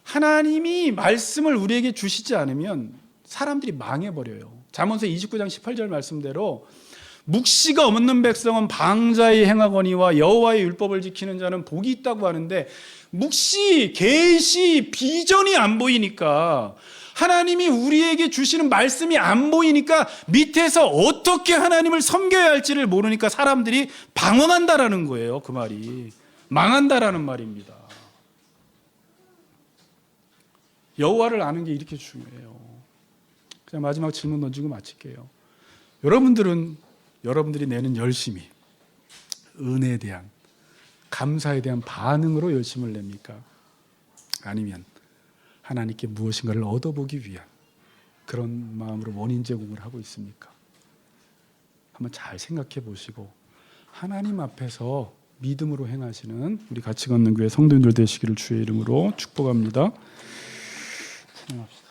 S1: 하나님이 말씀을 우리에게 주시지 않으면 사람들이 망해버려요. 잠언서 29장 18절 말씀대로 묵시가 없는 백성은 방자히 행하거니와 여호와의 율법을 지키는 자는 복이 있다고 하는데, 묵시, 계시, 비전이 안 보이니까 하나님이 우리에게 주시는 말씀이 안 보이니까 밑에서 어떻게 하나님을 섬겨야 할지를 모르니까 사람들이 방황한다라는 거예요. 그 말이 망한다라는 말입니다. 여호와를 아는 게 이렇게 중요해요. 그냥 마지막 질문 던지고 마칠게요. 여러분들이 내는 열심이 은혜에 대한, 감사에 대한 반응으로 열심을 냅니까? 아니면 하나님께 무엇인가를 얻어보기 위한 그런 마음으로 원인 제공을 하고 있습니까? 한번 잘 생각해 보시고 하나님 앞에서 믿음으로 행하시는 우리 같이 걷는 교회 성도님들 되시기를 주의 이름으로 축복합니다. 찬양합시다.